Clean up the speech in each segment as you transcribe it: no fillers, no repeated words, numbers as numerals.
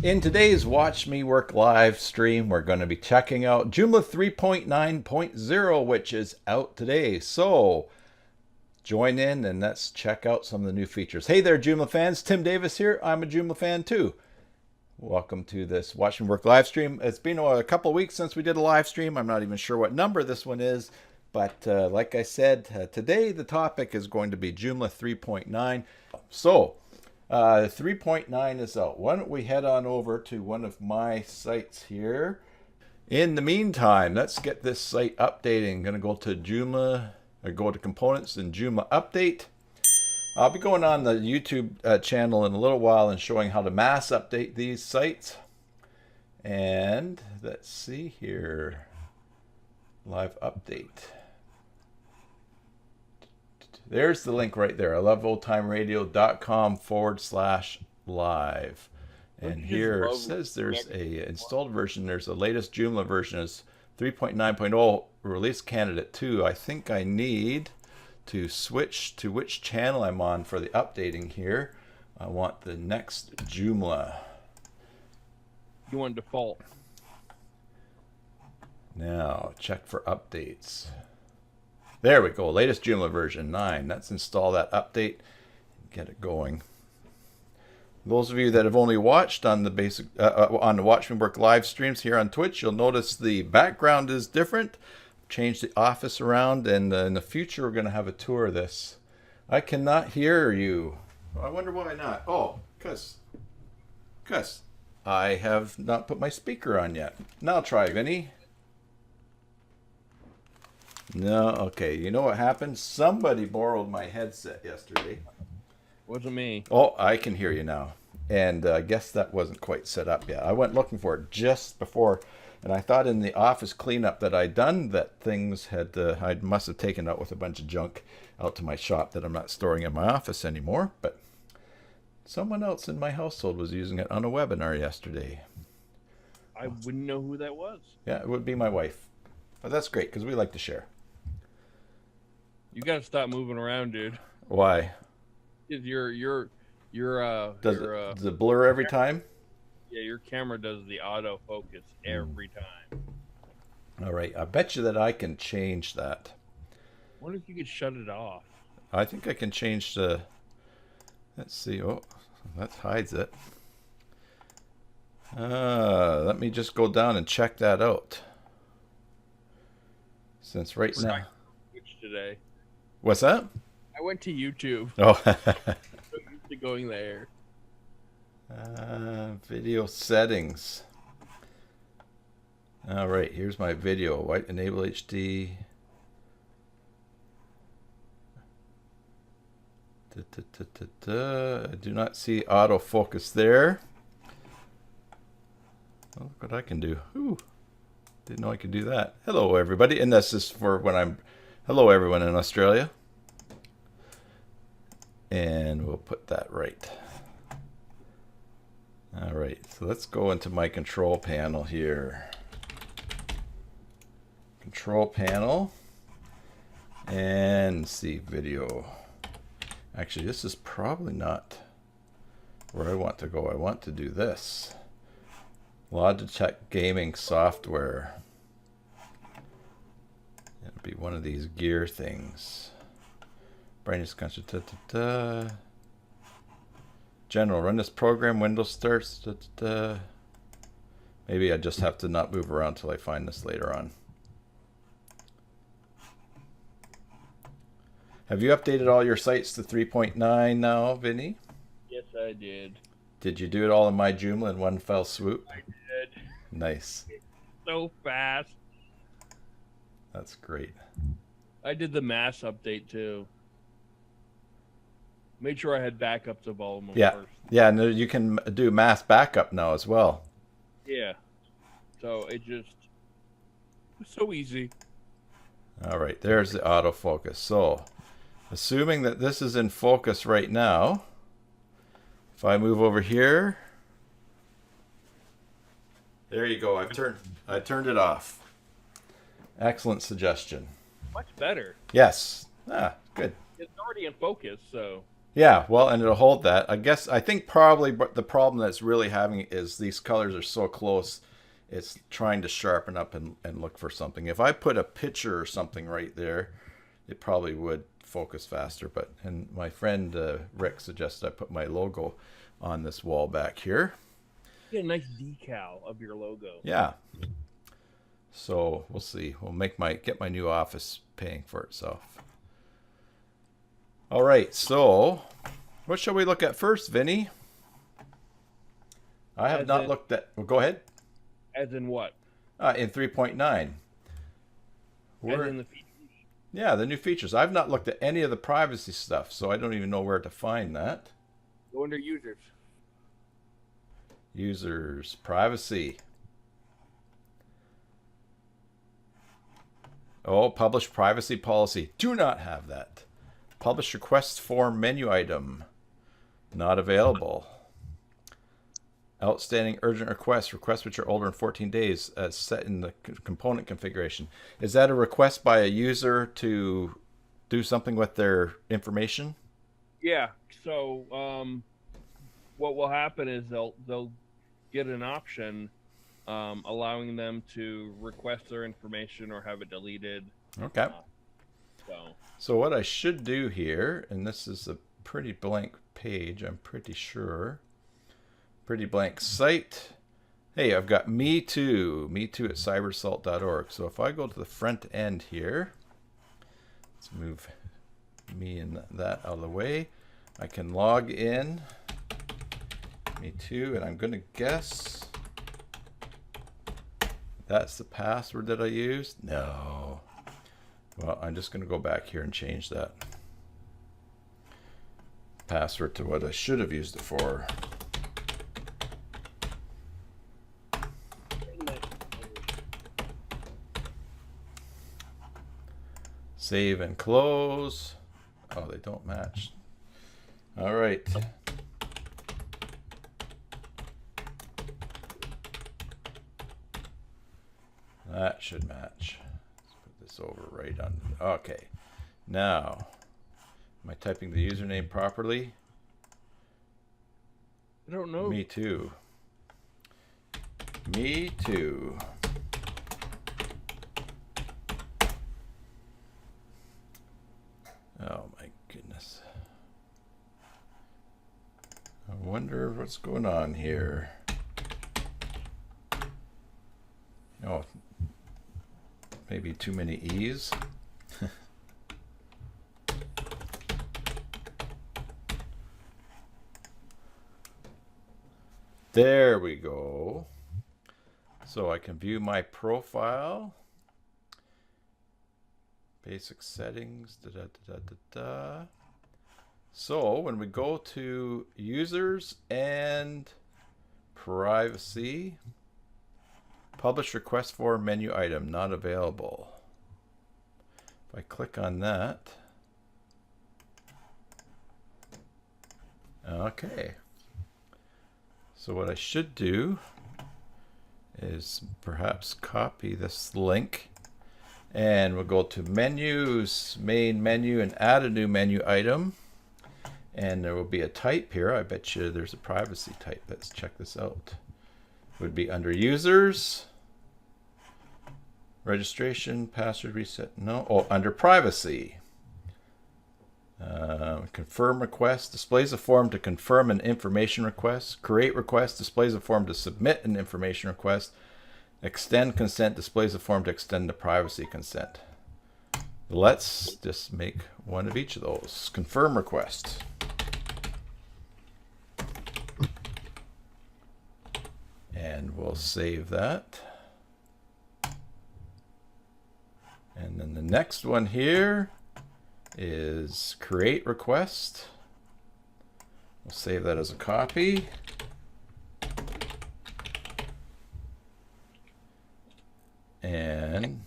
In today's Watch Me Work live stream, we're going to be checking out Joomla 3.9.0, which is out today. So join in and let's check out some of the new features. Hey there, Joomla fans. Tim Davis here. I'm a Joomla fan too. Welcome to this Watch Me Work live stream. It's been a couple of weeks since we did a live stream. I'm not even sure what number this one is. But like I said, today the topic is going to be Joomla 3.9. So 3.9 is out. Why don't we head on over to one of my sites here. In the meantime, let's get this site updating. I'm going to go to Joomla, or go to Components and Joomla Update. I'll be going on the YouTube channel in a little while and showing how to mass update these sites. And let's see here. Live update. There's the link right there. iloveoldtimeradio.com/live. And here it says there's a installed version. There's the latest Joomla version is 3.9.0 release candidate 2. I think I need to switch to which channel I'm on for the updating here. I want the next Joomla. You want default. Now check for updates. There we go. Latest Joomla version 9. Let's install that update and get it going. Those of you that have only watched on the basic on the Watch Me Work live streams here on Twitch, you'll notice the background is different. Changed the office around, and in the future we're going to have a tour of this. I cannot hear you. I wonder why not. Oh, because I have not put my speaker on yet. Now try, Vinny. No, okay. You know what happened? Somebody borrowed my headset yesterday. Wasn't me. Oh, I can hear you now. And I guess that wasn't quite set up yet. I went looking for it just before, and I thought in the office cleanup that I'd done that things had, I must have taken out with a bunch of junk out to my shop that I'm not storing in my office anymore. But someone else in my household was using it on a webinar yesterday. I wouldn't know who that was. Yeah, it would be my wife. But that's great because we like to share. You gotta stop moving around, dude. Why? Does does it blur every time? Yeah, your camera does the autofocus every time. All right, I bet you that I can change that. I wonder if you could shut it off. I think I can change the, let's see, oh, that hides it. Let me just go down and check that out. Since right now. Today. What's that? I went to YouTube. Oh. So used to going there. Video settings. All right, here's my video. White enable HD. I do not see autofocus there. Oh, look what I can do. Ooh. Didn't know I could do that. Hello, everybody. And this is for when I'm... Hello, everyone in Australia. And we'll put that right. All right. So let's go into my control panel here. Control panel. And see video. Actually, this is probably not where I want to go. I want to do this. Logitech gaming software. It'll be one of these gear things. Brightness control. General, run this program. Windows starts. Maybe I just have to not move around till I find this later on. Have you updated all your sites to 3.9 now, Vinny? Yes, I did. Did you do it all in myJoomla in one fell swoop? I did. Nice. So fast. That's great. I did the mass update too. Made sure I had backups of all of them Yeah. first. Yeah, and you can do mass backup now as well. Yeah. So it was so easy. All right, there's the autofocus. So, assuming that this is in focus right now, if I move over here, there you go. I turned it off. Excellent suggestion. Much better. Yes. Ah, good. It's already in focus, so. Yeah, well, and it'll hold that. I think probably but the problem that's really having is these colors are so close, it's trying to sharpen up and look for something. If I put a picture or something right there, it probably would focus faster. But, and my friend Rick suggested I put my logo on this wall back here. Get a nice decal of your logo. Yeah. So we'll see. We'll get my new office paying for itself. All right, so what shall we look at first, Vinny? I have not looked at. Well, go ahead. As in what? In 3.9. As in the features. Yeah, the new features. I've not looked at any of the privacy stuff, so I don't even know where to find that. Go under users. Users, privacy. Oh, publish privacy policy. Do not have that. Publish request form menu item. Not available. Outstanding urgent requests. Requests which are older than 14 days as set in the component configuration. Is that a request by a user to do something with their information? Yeah. So what will happen is they'll get an option allowing them to request their information or have it deleted. Okay. So So what I should do here, and this is a pretty blank page, I'm pretty sure. Pretty blank site. Hey, I've got me too at cybersalt.org. So if I go to the front end here, let's move me and that out of the way. I can log in, me too, and I'm going to guess that's the password that I used. No. Well, I'm just going to go back here and change that password to what I should have used it for. Save and close. Oh, they don't match. All right. That should match. Let's put this over right on. Okay. Now, am I typing the username properly? I don't know. Me too. Me too. Oh my goodness. I wonder what's going on here. Oh, maybe too many E's. There we go. So I can view my profile. Basic settings. So when we go to users and privacy, publish request form menu item not available. If I click on that, okay. So what I should do is perhaps copy this link, and we'll go to menus, main menu, and add a new menu item. And there will be a type here. I bet you there's a privacy type. Let's check this out. Would be under users, registration, password reset. No. Oh, under privacy. Confirm request, displays a form to confirm an information request. Create request, displays a form to submit an information request. Extend consent, displays a form to extend the privacy consent. Let's just make one of each of those. Confirm request. And we'll save that. And then the next one here is create request. We'll save that as a copy. And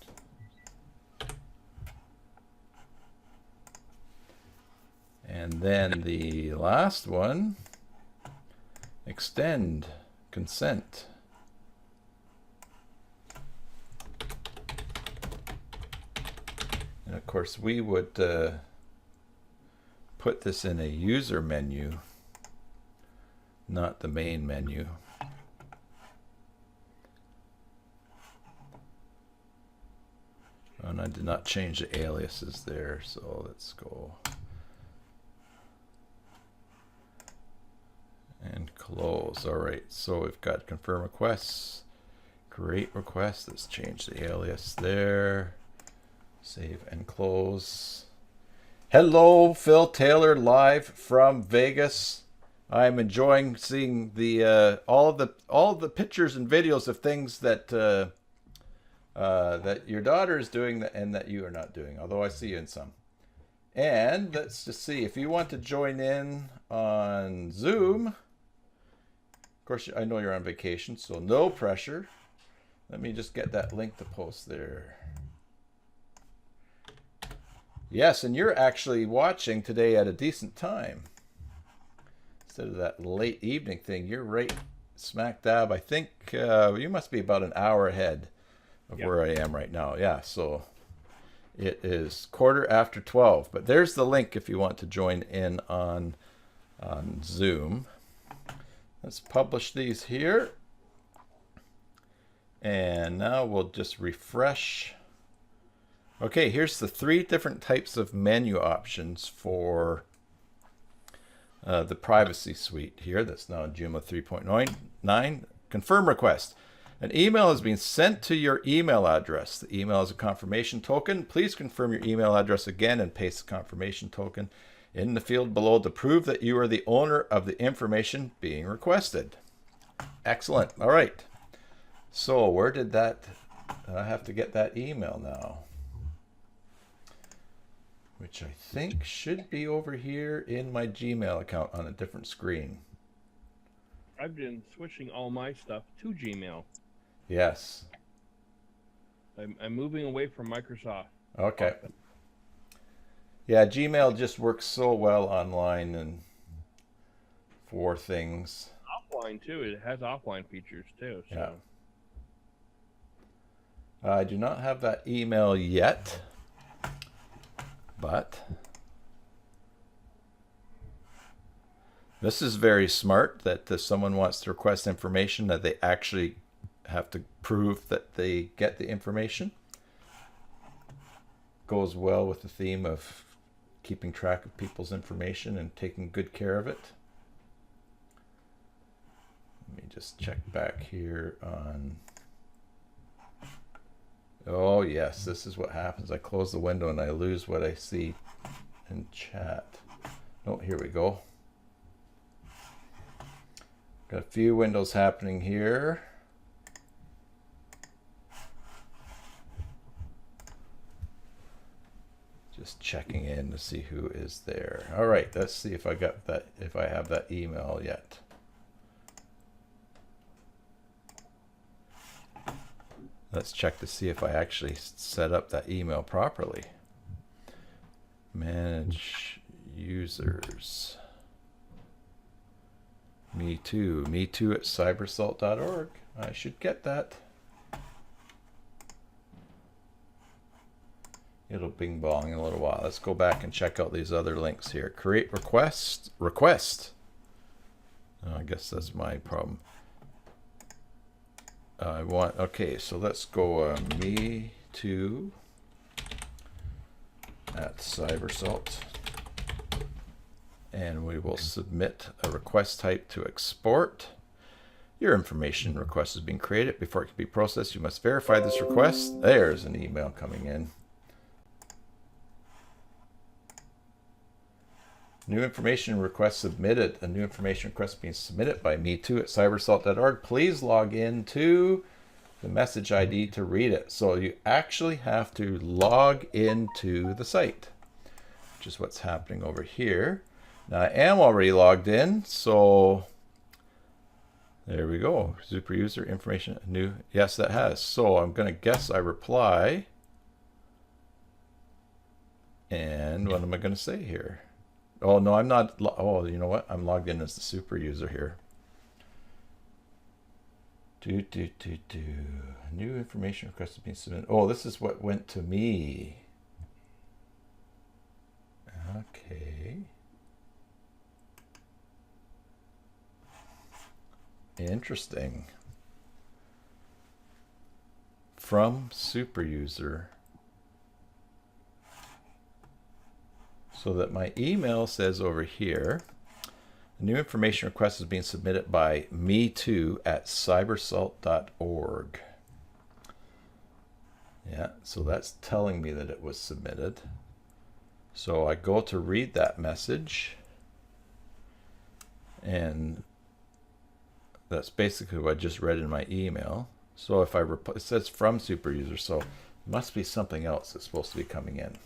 then the last one, extend consent. And of course we would put this in a user menu, not the main menu. And I did not change the aliases there, so let's go and close. All right, so we've got confirm requests, create request. Let's change the alias there. Save and close. Hello, Phil Taylor, live from Vegas. I'm enjoying seeing the all the pictures and videos of things that that your daughter is doing and that you are not doing, although I see you in some. And let's just see if you want to join in on Zoom. Of course, I know you're on vacation, so no pressure. Let me just get that link to post there. Yes, and you're actually watching today at a decent time. Instead of that late evening thing, you're right smack dab. I think you must be about an hour ahead of where I am right now. Yeah, so it is 12:15. But there's the link if you want to join in on Zoom. Let's publish these here. And now we'll just refresh. Okay, here's the 3 different types of menu options for the privacy suite here. That's now Joomla 3.9. Confirm request. An email has been sent to your email address. The email is a confirmation token. Please confirm your email address again and paste the confirmation token in the field below to prove that you are the owner of the information being requested. Excellent. All right. So where did that, I have to get that email now, which I think should be over here in my Gmail account on a different screen. I've been switching all my stuff to Gmail. Yes. I'm moving away from Microsoft. Okay. Yeah, Gmail just works so well online and for things. Offline too. It has offline features too. So. Yeah. I do not have that email yet, but this is very smart that if someone wants to request information that they actually have to prove that they get the information. Goes well with the theme of keeping track of people's information and taking good care of it. Let me just check back here on... Oh yes, this is what happens. I close the window and I lose what I see in chat. Oh, here we go. Got a few windows happening here. Just checking in to see who is there. All right, let's see if I got that, if I have that email yet. Let's check to see if I actually set up that email properly. Manage users. Me too at cybersalt.org. I should get that. It'll bing bong in a little while. Let's go back and check out these other links here. Create request. Oh, I guess that's my problem. I want, okay, so let's go me too at cybersalt. And we will submit a request type to export. Your information request has been created. Before it can be processed, you must verify this request. There's an email coming in. New information request submitted. A new information request being submitted by me too at cybersalt.org. Please log in to the message ID to read it. So you actually have to log into the site, which is what's happening over here. Now I am already logged in, so there we go. Super user information new. Yes, that has. So I'm going to guess I reply. And what am I going to say here? Oh, no, I'm not. Oh, you know what? I'm logged in as the super user here. New information request has been submitted. Oh, this is what went to me. Okay. Interesting. From super user. So that my email says over here, a new information request is being submitted by me2@cybersalt.org. Yeah, so that's telling me that it was submitted. So I go to read that message, and that's basically what I just read in my email. So if I it says from super user, so it must be something else that's supposed to be coming in.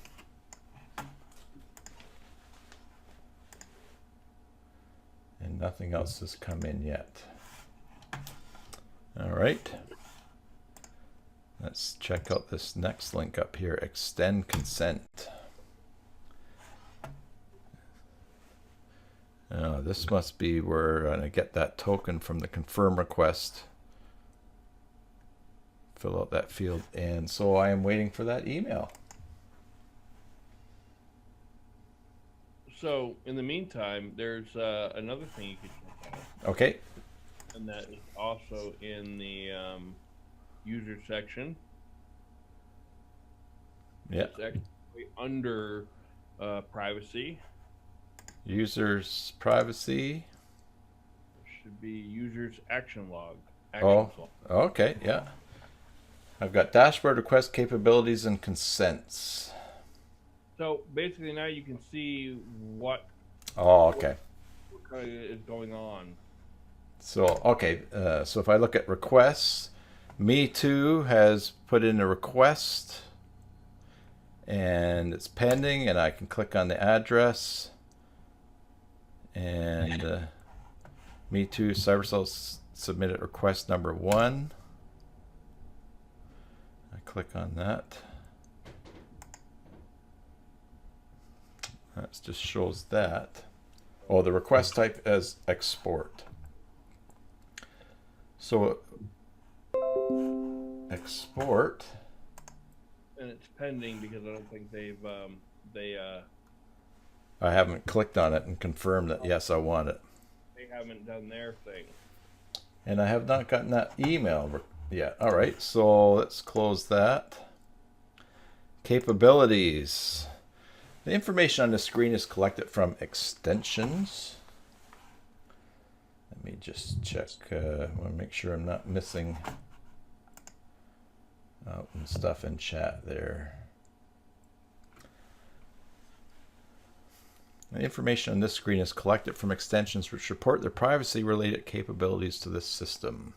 And nothing else has come in yet. All right. Let's check out this next link up here, extend consent. This must be where I get that token from the confirm request. Fill out that field, and so I am waiting for that email. So in the meantime, there's another thing you could check out. Okay. And that is also in the user section. Yeah. It's actually under privacy. Users privacy. Should be users action log. Log. Okay, yeah. I've got dashboard request capabilities and consents. So basically now you can see what. Oh, okay. What kind of is going on. So, okay, so if I look at requests, me2 has put in a request and it's pending, and I can click on the address, and me2 CyberSalt submitted request number 1. I click on that. That just shows that. Oh, the request type is export. So export. And it's pending because I don't think they've I haven't clicked on it and confirmed that yes, I want it. They haven't done their thing. And I have not gotten that email yet. All right, so let's close that. Capabilities. The information on the screen is collected from extensions. Let me just check. I want to make sure I'm not missing out and stuff in chat there. The information on this screen is collected from extensions which report their privacy-related capabilities to this system.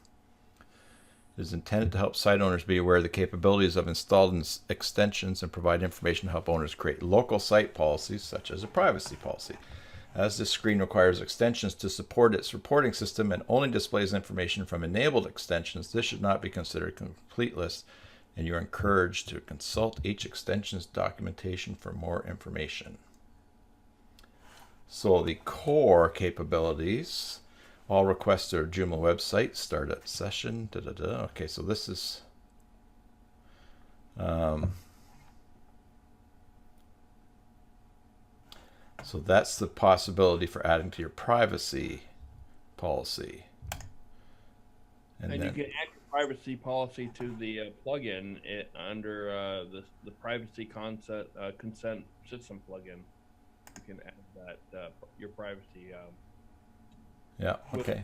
It is intended to help site owners be aware of the capabilities of installed extensions and provide information to help owners create local site policies, such as a privacy policy. As this screen requires extensions to support its reporting system and only displays information from enabled extensions, this should not be considered a complete list, and you are encouraged to consult each extension's documentation for more information. So the core capabilities, all requests to our Joomla website, start at session, Okay, so this is so that's the possibility for adding to your privacy policy. And you can add your privacy policy to the plugin under the privacy consent system plugin. You can add that your privacy. Yeah. Okay.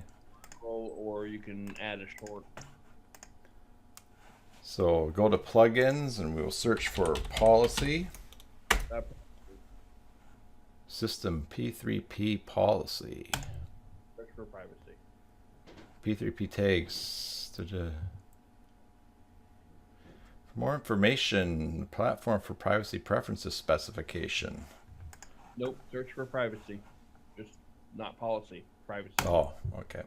Or you can add a short. So go to plugins and we will search for policy. System P3P policy. Search for privacy. P3P tags. For more information, platform for privacy preferences specification. Nope. Search for privacy. Just not policy. Privacy. Oh, okay.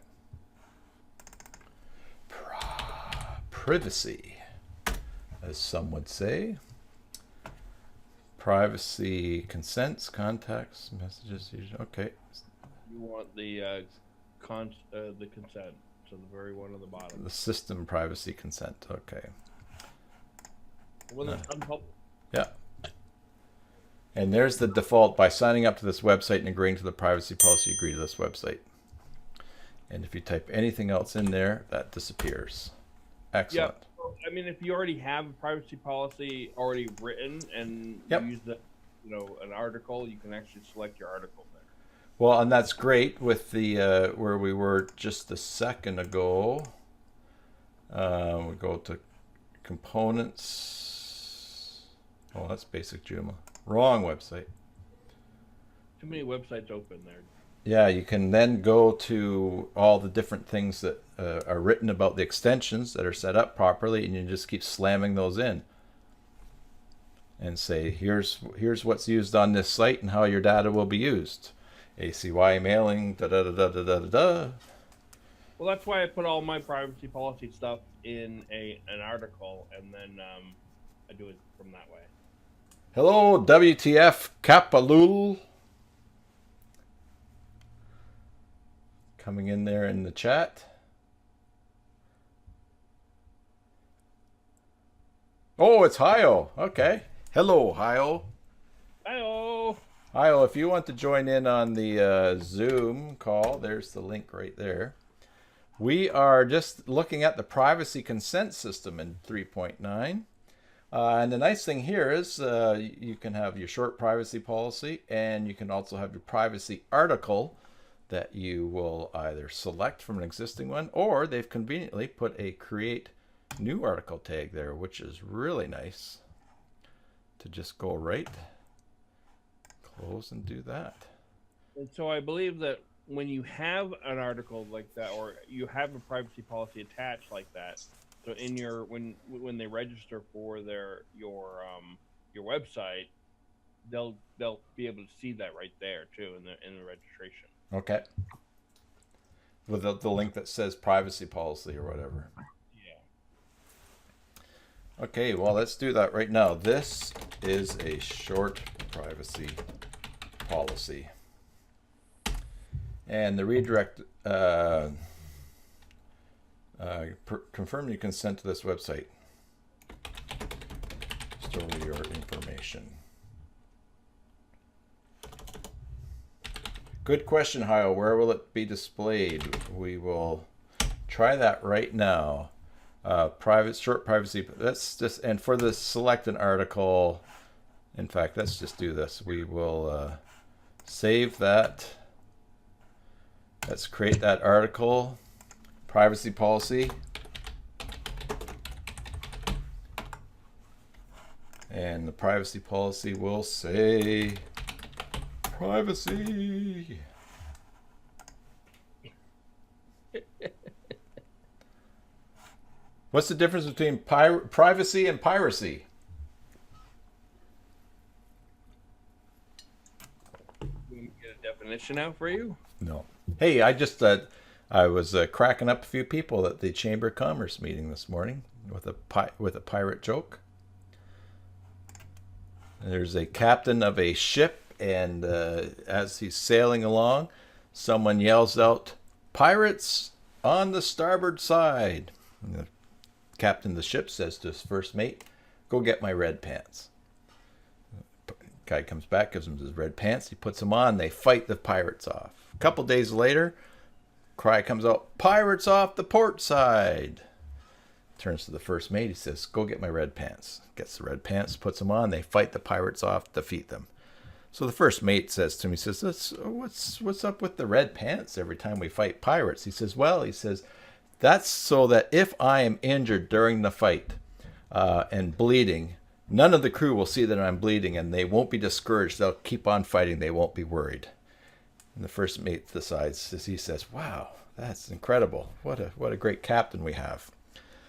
Privacy, as some would say. Privacy consents, contacts, messages. Okay. You want the consent, so the very one on the bottom. The system privacy consent. Okay. Well, it's unpublished. Yeah. And there's the default. By signing up to this website and agreeing to the privacy policy, you agree to this website. And if you type anything else in there, that disappears. Excellent. Yep. I mean, if you already have a privacy policy already written and Yep. you use the, an article, you can actually select your article there. Well, and that's great with the where we were just a second ago. We go to components. Oh, that's basic Joomla. Wrong website. Too many websites open there. Yeah, you can then go to all the different things that are written about the extensions that are set up properly, and you just keep slamming those in and say, here's what's used on this site and how your data will be used. ACY mailing, da da da da da da da. Well, that's why I put all my privacy policy stuff in an article, and then I do it from that way. Hello, WTF Kapalul. Coming in there in the chat. Oh, it's Hio. Okay. Hello, Hio. Hi-oh. Hio, if you want to join in on the Zoom call, there's the link right there. We are just looking at the privacy consent system in 3.9. And the nice thing here is you can have your short privacy policy, and you can also have your privacy article that you will either select from an existing one, or they've conveniently put a create new article tag there, which is really nice to just go right, close, and do that. And so I believe that when you have an article like that, or you have a privacy policy attached like that, so in your when they register for your website, they'll be able to see that right there too in the registration. Okay. With the link that says privacy policy or whatever. Yeah. Okay, well, let's do that right now. This is a short privacy policy. And the redirect, confirm your consent to this website. Store your information. Good question, Hio. Where will it be displayed? We will try that right now. Short privacy. Let's just, and for the select an article, in fact, let's just do this. We will save that. Let's create that article. Privacy policy. And the privacy policy will say privacy. What's the difference between privacy and piracy? Can we get a definition out for you? No. Hey, I just I was cracking up a few people at the Chamber of Commerce meeting this morning with a pirate joke. There's a captain of a ship, and as he's sailing along, someone yells out, "Pirates on the starboard side." And the captain of the ship says to his first mate, "Go get my red pants." The guy comes back, gives him his red pants. He puts them on. They fight the pirates off. A couple days later, cry comes out, "Pirates off the port side." Turns to the first mate. He says, "Go get my red pants." Gets the red pants, puts them on. They fight the pirates off, defeat them. So the first mate says to him, he says, what's up with the red pants every time we fight pirates? He says, well, that's so that if I am injured during the fight and bleeding, none of the crew will see that I'm bleeding, and they won't be discouraged. They'll keep on fighting. They won't be worried. And the first mate decides, he says, wow, that's incredible. What a great captain we have.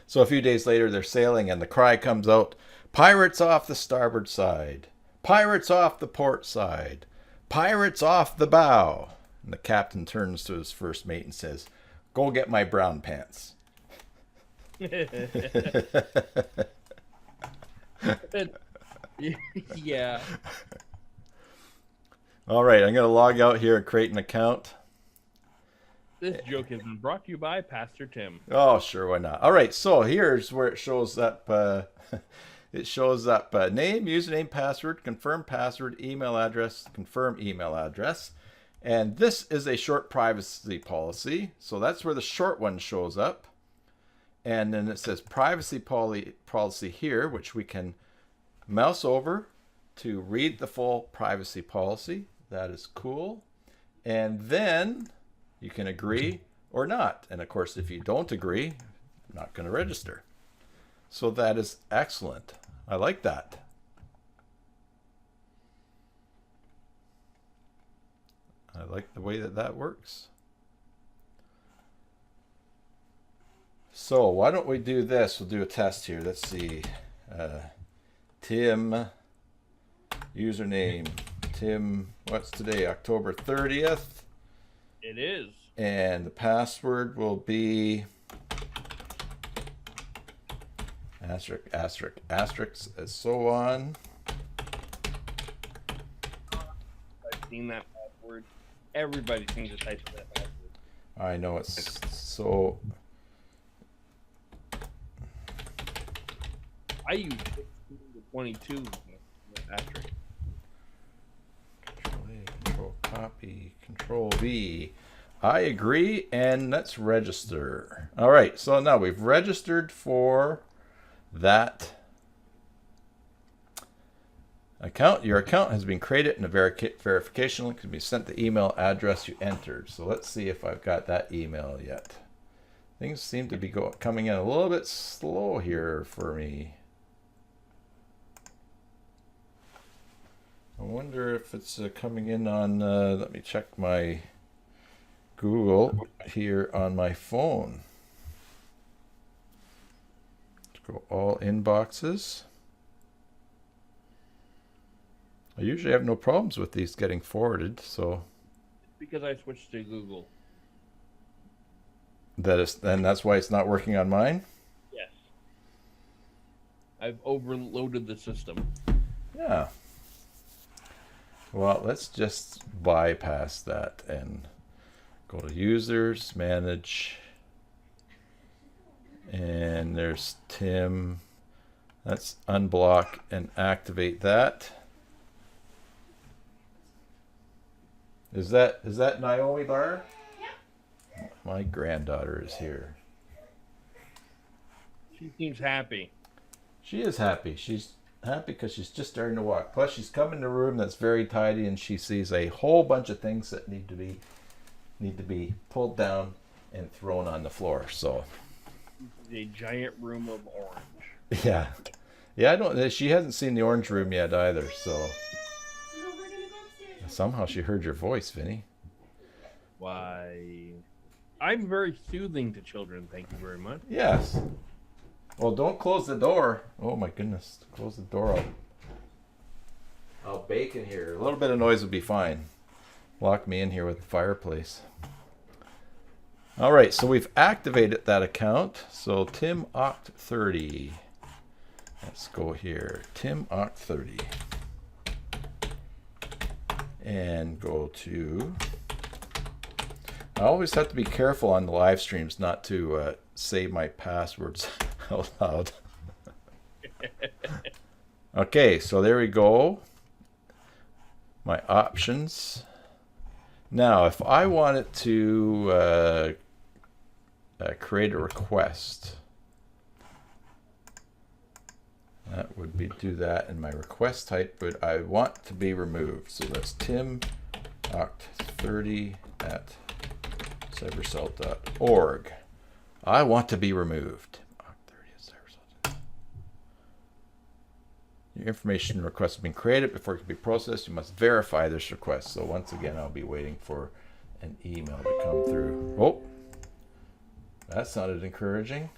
So a few days later, they're sailing, and the cry comes out, "Pirates off the starboard side. Pirates off the port side. Pirates off the bow." And the captain turns to his first mate and says, "Go get my brown pants." Yeah. All right, I'm going to log out here and create an account. This joke has been brought to you by Pastor Tim. Oh, sure, why not? All right, so here's where it shows up. It shows up name, username, password, confirm password, email address, confirm email address. And this is a short privacy policy. So that's where the short one shows up. And then it says privacy policy here, which we can mouse over to read the full privacy policy. That is cool. And then you can agree or not. And of course, if you don't agree, I'm not going to register. So that is excellent. I like that. I like the way that that works. So why don't we do this? We'll do a test here. Let's see. Tim, username, Tim, what's today? October 30th. It is. And the password will be asterisk, asterisk, asterisk, and so on. I've seen that password. Everybody seems to type that password. I know, it's so... I use 16 to 22 asterisk. Control A, Control Copy, Control V. I agree, and let's register. All right, so now we've registered for that account. Your account has been created, and a verification link can be sent to the email address you entered. So let's see if I've got that email yet. Things seem to be coming in a little bit slow here for me. I wonder if it's coming in on, let me check my Google here on my phone. Let's go all inboxes. I usually have no problems with these getting forwarded, so. Because I switched to Google. Then that's why it's not working on mine? Yes. I've overloaded the system. Yeah. Well, let's just bypass that and go to users, manage, and there's Tim. Let's unblock and activate that. Is that Naomi Bar? Yeah. My granddaughter is here. She seems happy. She is happy. She's happy because she's just starting to walk. Plus, she's come in a room that's very tidy, and she sees a whole bunch of things that need to be pulled down and thrown on the floor. So, a giant room of orange. Yeah, I don't. She hasn't seen the orange room yet either. So, somehow she heard your voice, Vinny. Why? I'm very soothing to children. Thank you very much. Yes. Well, don't close the door. Oh my goodness. Close the door. I'll bake in here. A little bit of noise would be fine. Lock me in here with the fireplace. All right, so we've activated that account. So Tim Oct 30. Let's go here. Tim Oct 30. And go to... I always have to be careful on the live streams not to say my passwords out loud. Okay, so there we go. My options. Now, if I wanted to create a request, that would be do that, and my request type would I want to be removed. So that's Tim Oct 30 at cybercell.org. I want to be removed. Your information request has been created. Before it can be processed, you must verify this request. So once again, I'll be waiting for an email to come through. Oh, that sounded encouraging.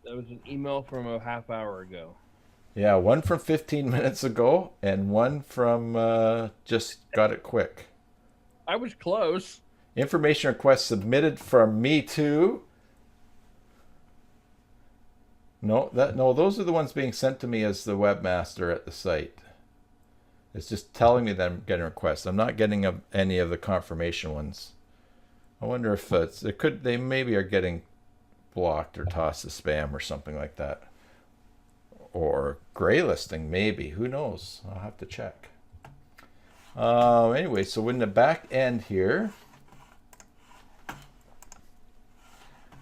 That was an email from a half hour ago. Yeah, one from 15 minutes ago and one from just got it quick. I was close. Information request submitted from me too. No, those are the ones being sent to me as the webmaster at the site. It's just telling me that I'm getting requests. I'm not getting any of the confirmation ones. I wonder if they maybe are getting blocked or tossed as spam or something like that. Or gray listing, maybe. Who knows? I'll have to check. Anyway, so in the back end here,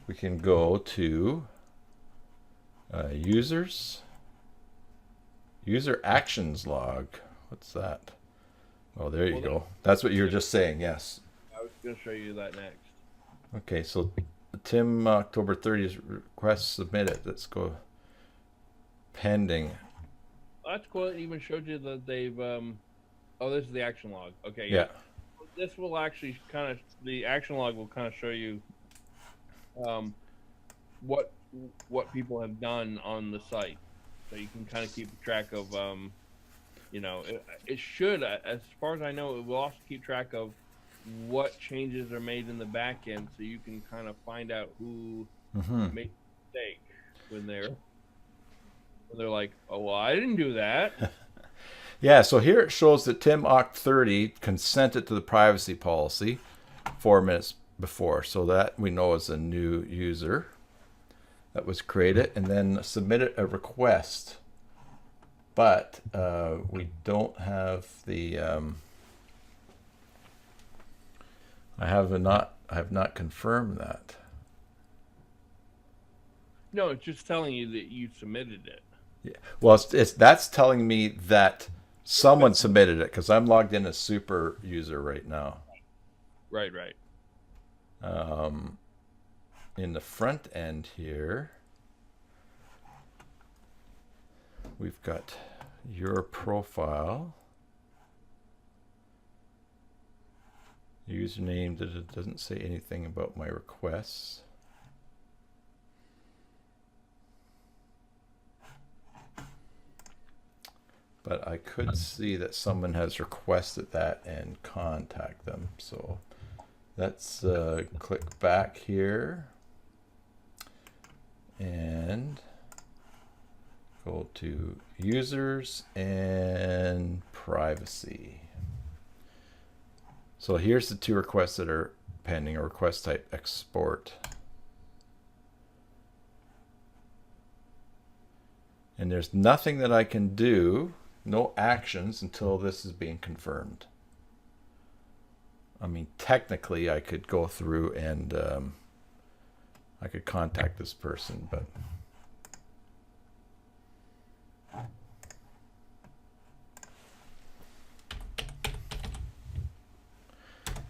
we can go to users, user actions log. What's that? Oh, there you go. That's what you were just saying, yes. I was going to show you that next. Okay, so Tim, October 30th request submitted. Let's go pending. That's cool. It even showed you that they've, oh, this is the action log. Okay, Yeah. This will actually the action log will kind of show you what people have done on the site. So you can kind of keep track of, it should, as far as I know, it will also keep track of what changes are made in the back end, so you can kind of find out who made a mistake when they're like, oh, well, I didn't do that. Yeah, so here it shows that Tim Oct 30 consented to the privacy policy 4 minutes before. So that we know is a new user that was created, and then submitted a request. But we don't have the I have not confirmed that. No, it's just telling you that you submitted it. Yeah. Well, that's telling me that someone submitted it, because I'm logged in as super user right now. Right. In the front end here, we've got your profile, username that it doesn't say anything about my requests. But I could see that someone has requested that and contact them. So let's click back here and go to users and privacy. So here's the two requests that are pending. A request type export. And there's nothing that I can do, no actions, until this is being confirmed. I mean, technically I could go through and I could contact this person, but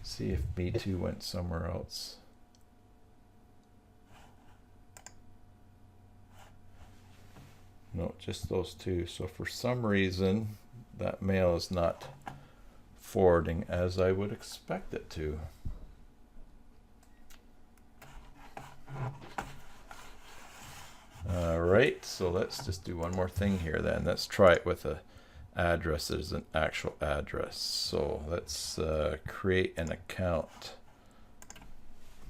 see if Me Too went somewhere else. No, just those two. So for some reason, that mail is not forwarding as I would expect it to. All right, so let's just do one more thing here then. Let's try it with a address that is an actual address. So let's create an account.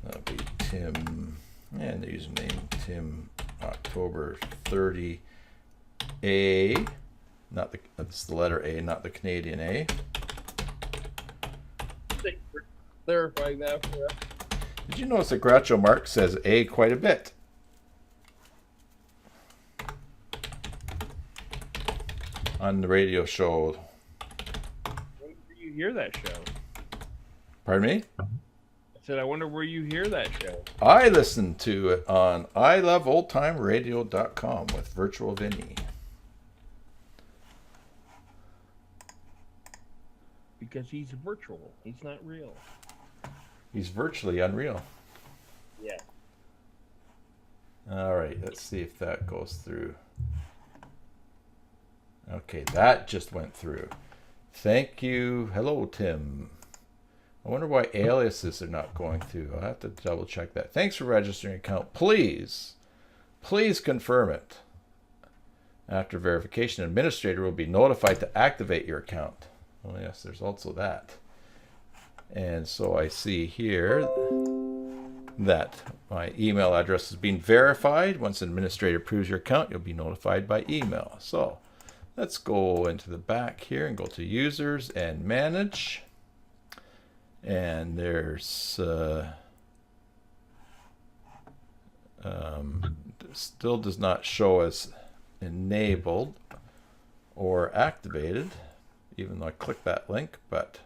That'll be Tim, and the username Tim October 30 A, not the, that's the letter A, not the Canadian A. Thanks for clarifying that for us. Did you notice that Groucho Marx says A quite a bit? On the radio show. When do you hear that show? Pardon me? I said, I wonder where you hear that show. I listen to it on iloveoldtimeradio.com with Virtual Vinny. Because he's virtual. He's not real. He's virtually unreal. Yeah. All right, let's see if that goes through. Okay, that just went through. Thank you. Hello, Tim. I wonder why aliases are not going through. I'll have to double check that. Thanks for registering an account. Please confirm it. After verification, administrator will be notified to activate your account. Oh yes, there's also that. And so I see here that my email address has been verified. Once an administrator approves your account, you'll be notified by email. So let's go into the back here and go to users and manage. And there's still does not show as enabled or activated. even though I clicked that link, but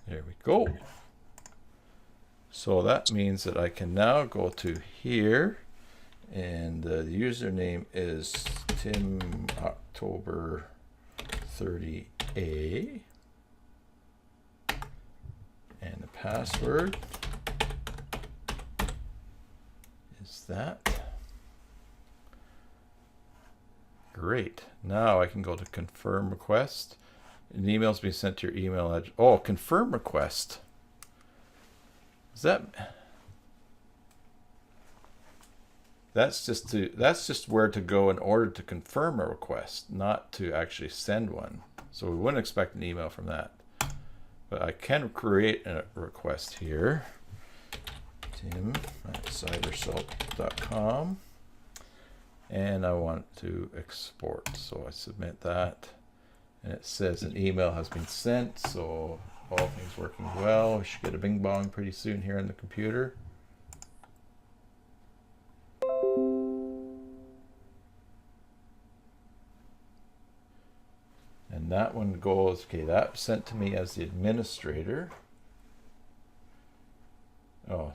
there we go. So that means that I can now go to here, and the username is TimOctober30A, and the password is that. Great. Now I can go to confirm request. An email's being sent to your email address. Oh, confirm request. Is that? That's just where to go in order to confirm a request, not to actually send one. So we wouldn't expect an email from that. But I can create a request here. Tim@cybersalt.com. And I want to export. So I submit that. And it says an email has been sent. So all things working well. We should get a bing bong pretty soon here on the computer. And that one goes, okay, that's sent to me as the administrator. Oh,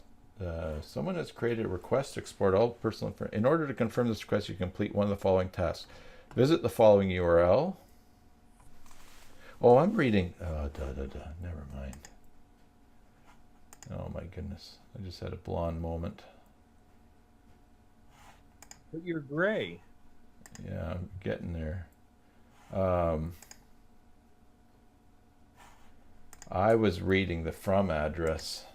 someone has created a request to export all personal information. In order to confirm this request, you complete one of the following tasks. Visit the following URL. Oh, I'm reading. Oh, never mind. Oh my goodness. I just had a blonde moment. But you're gray. Yeah, I'm getting there. I was reading the from address.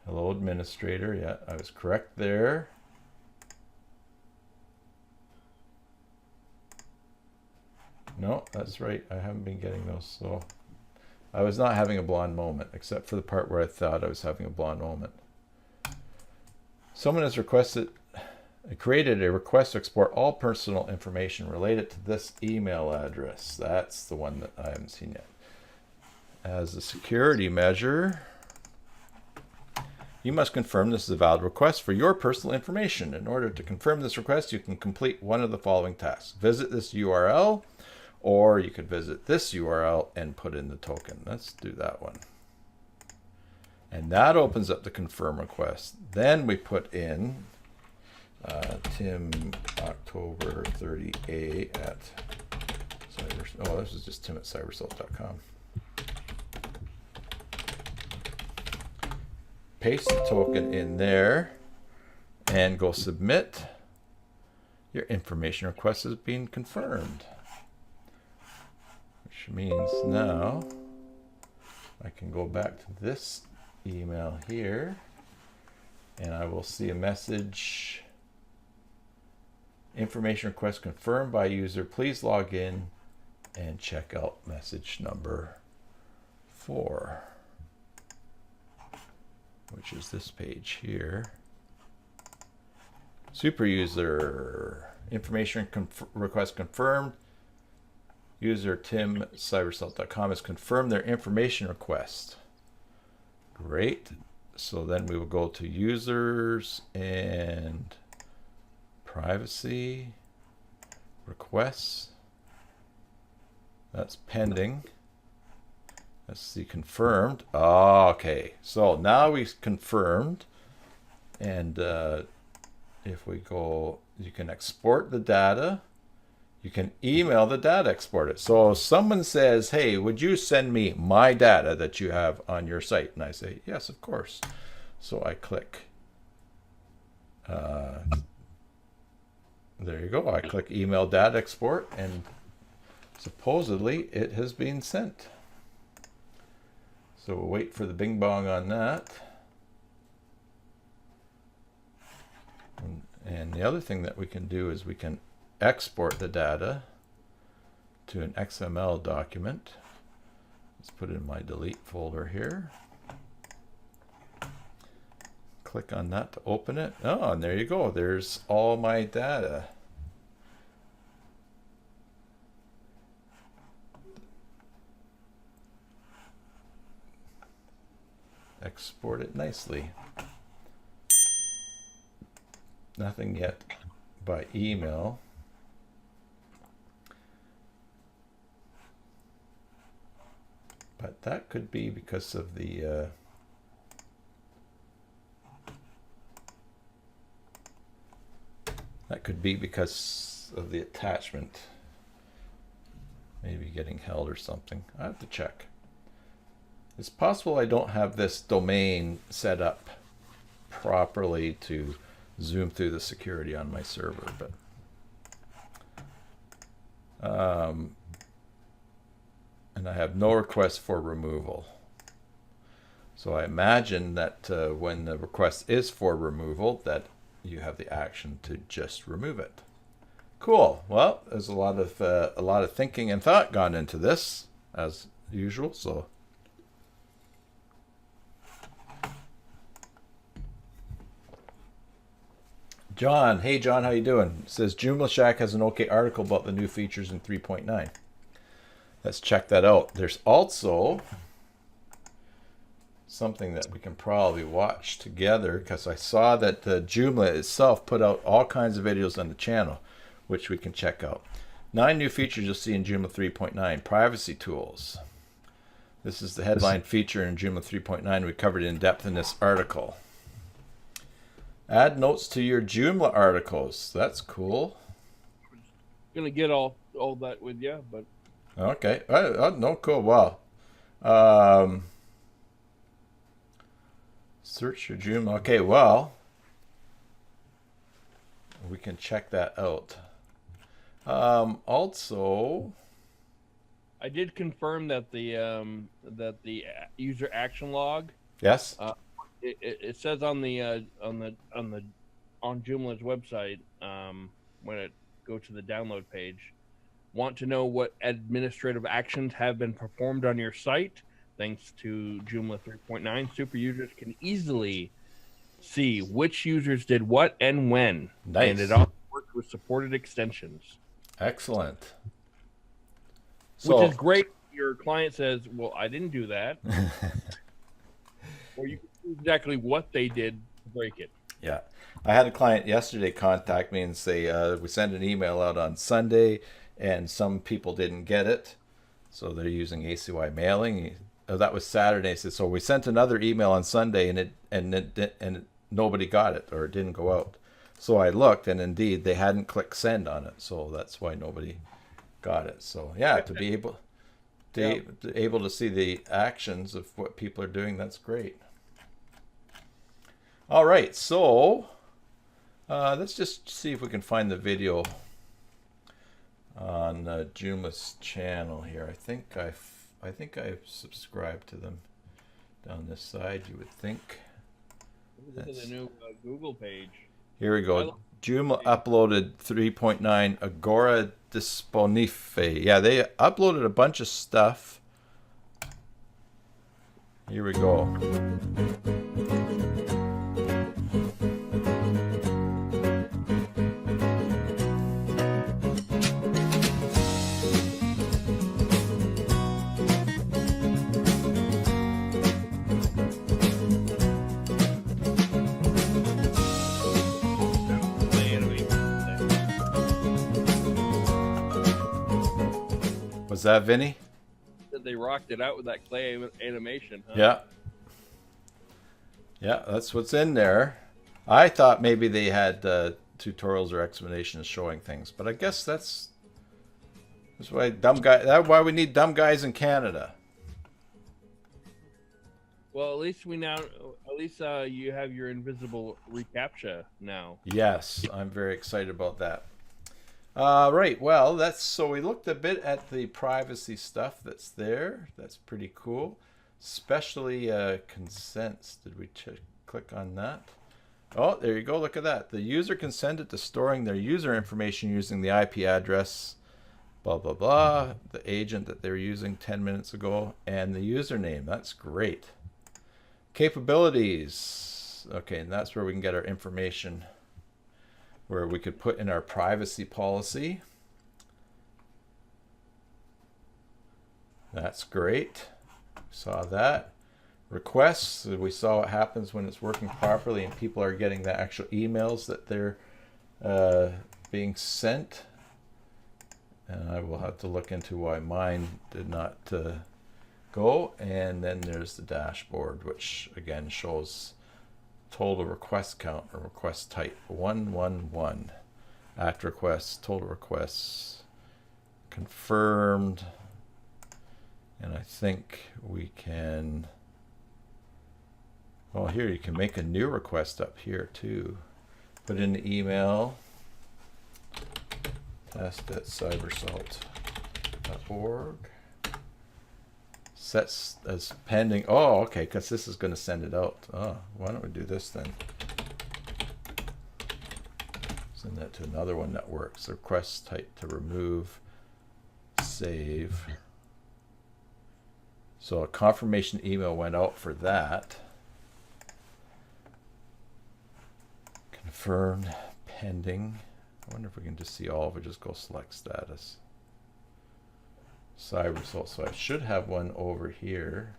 Hello, administrator. Yeah, I was correct there. No, that's right. I haven't been getting those. So I was not having a blonde moment, except for the part where I thought I was having a blonde moment. Someone has created a request to export all personal information related to this email address. That's the one that I haven't seen yet. As a security measure, you must confirm this is a valid request for your personal information. In order to confirm this request, you can complete one of the following tasks. Visit this URL, or you could visit this URL and put in the token. Let's do that one. And that opens up the confirm request. Then we put in TimOctober30A at Cybersalt. Oh, this is just Tim@cybersalt.com. Paste the token in there and go submit. Your information request has been confirmed. Which means now I can go back to this email here and I will see a message. Information request confirmed by user. Please log in and check out message number 4. Which is this page here. Super user information request confirmed. User Tim@cybersalt.com has confirmed their information request. Great. So then we will go to users and privacy requests. That's pending. Let's see, confirmed. Oh, okay, so now we've confirmed. And if we go, you can export the data. You can email the data, export it. So if someone says, hey, would you send me my data that you have on your site? And I say, yes, of course. So I click. There you go. I click email data export, and supposedly it has been sent. So we'll wait for the bing bong on that. And the other thing that we can do is we can export the data to an XML document. Let's put it in my delete folder here. Click on that to open it. Oh, and there you go. There's all my data. Export it nicely. Nothing yet by email. But that could be because of the attachment maybe getting held or something. I have to check. It's possible I don't have this domain set up properly to zoom through the security on my server, but and I have no request for removal. So I imagine that when the request is for removal, that you have the action to just remove it. Cool. Well, there's a lot of thinking and thought gone into this, as usual. So, John, hey John, how you doing? It says Joomla Shack has an okay article about the new features in 3.9. Let's check that out. There's also something that we can probably watch together, because I saw that Joomla itself put out all kinds of videos on the channel, which we can check out. 9 new features you'll see in Joomla 3.9. Privacy tools. This is the headline feature in Joomla 3.9. We covered in depth in this article. Add notes to your Joomla articles. That's cool. Gonna get all that with you, but okay. No, cool. Wow. Search your Joomla. Okay, well, we can check that out. Also, I did confirm that the user action log. Yes. It says on Joomla's website, when it go to the download page, want to know what administrative actions have been performed on your site. Thanks to Joomla 3.9, super users can easily see which users did what and when. Nice. And it all works with supported extensions. Excellent. Which is great. Your client says, well, I didn't do that. Or you can see exactly what they did to break it. Yeah. I had a client yesterday contact me and say, we sent an email out on Sunday and some people didn't get it. So they're using ACY mailing. That was Saturday. He said, so we sent another email on Sunday and nobody got it, or it didn't go out. So I looked, and indeed they hadn't clicked send on it. So that's why nobody got it. So yeah, to be able to see the actions of what people are doing, that's great. All right, so let's just see if we can find the video on Joomla's channel here. I think I've subscribed to them down this side, you would think. This is a new Google page. Here we go. Joomla uploaded 3.9 Agora Disponible. Yeah, they uploaded a bunch of stuff. Here we go. Was that Vinny? They rocked it out with that clay animation, huh? Yeah. Yeah, that's what's in there. I thought maybe they had tutorials or explanations showing things, but I guess that's why that's why we need dumb guys in Canada. Well, at least you have your invisible reCAPTCHA now. Yes, I'm very excited about that. Right, well, so we looked a bit at the privacy stuff that's there. That's pretty cool. Especially consents. Did we click on that? Oh, there you go. Look at that. The user consented to storing their user information using the IP address, blah, blah, blah, the agent that they were using 10 minutes ago, and the username. That's great. Capabilities. Okay, and that's where we can get our information, where we could put in our privacy policy. That's great. Saw that. requests. We saw what happens when it's working properly and people are getting the actual emails that they're being sent. And I will have to look into why mine did not go. And then there's the dashboard, which again shows total request count or request type 111. Act requests, total requests, confirmed. And I think we can, well, here you can make a new request up here too. Put in the email, test@cybersalt.org. Sets as pending. Oh, okay, because this is going to send it out. Oh, why don't we do this then? Send that to another one that works. Request type to remove, save. So a confirmation email went out for that. Confirmed, pending. I wonder if we can just see all of it. Just go select status. Cybersalt. So I should have one over here.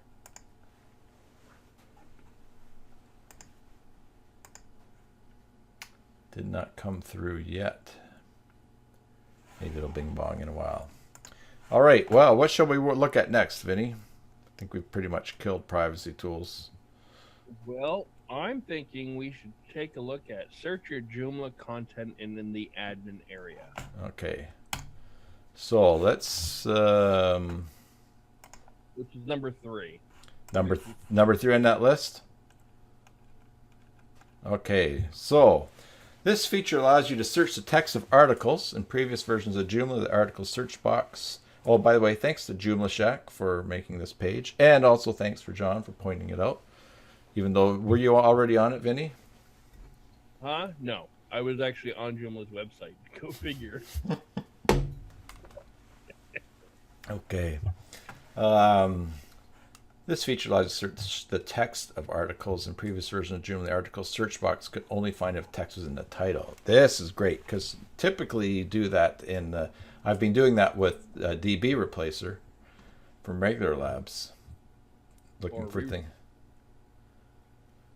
Did not come through yet. Maybe it'll bing bong in a while. All right. Well, what shall we look at next, Vinny? I think we've pretty much killed privacy tools. Well, I'm thinking we should take a look at search your Joomla content and in the admin area. Okay. So let's which is number 3. Number 3 on that list. Okay, so this feature allows you to search the text of articles. In previous versions of Joomla, the article search box. Oh, by the way, thanks to Joomla Shack for making this page, and also thanks for John for pointing it out. Even though, were you already on it, Vinny? No, I was actually on Joomla's website. Go figure. Okay. This feature allows you to search the text of articles. In previous version of Joomla, the article search box could only find if text was in the title. This is great because typically you do that in I've been doing that with DB Replacer from Regular Labs, looking for things.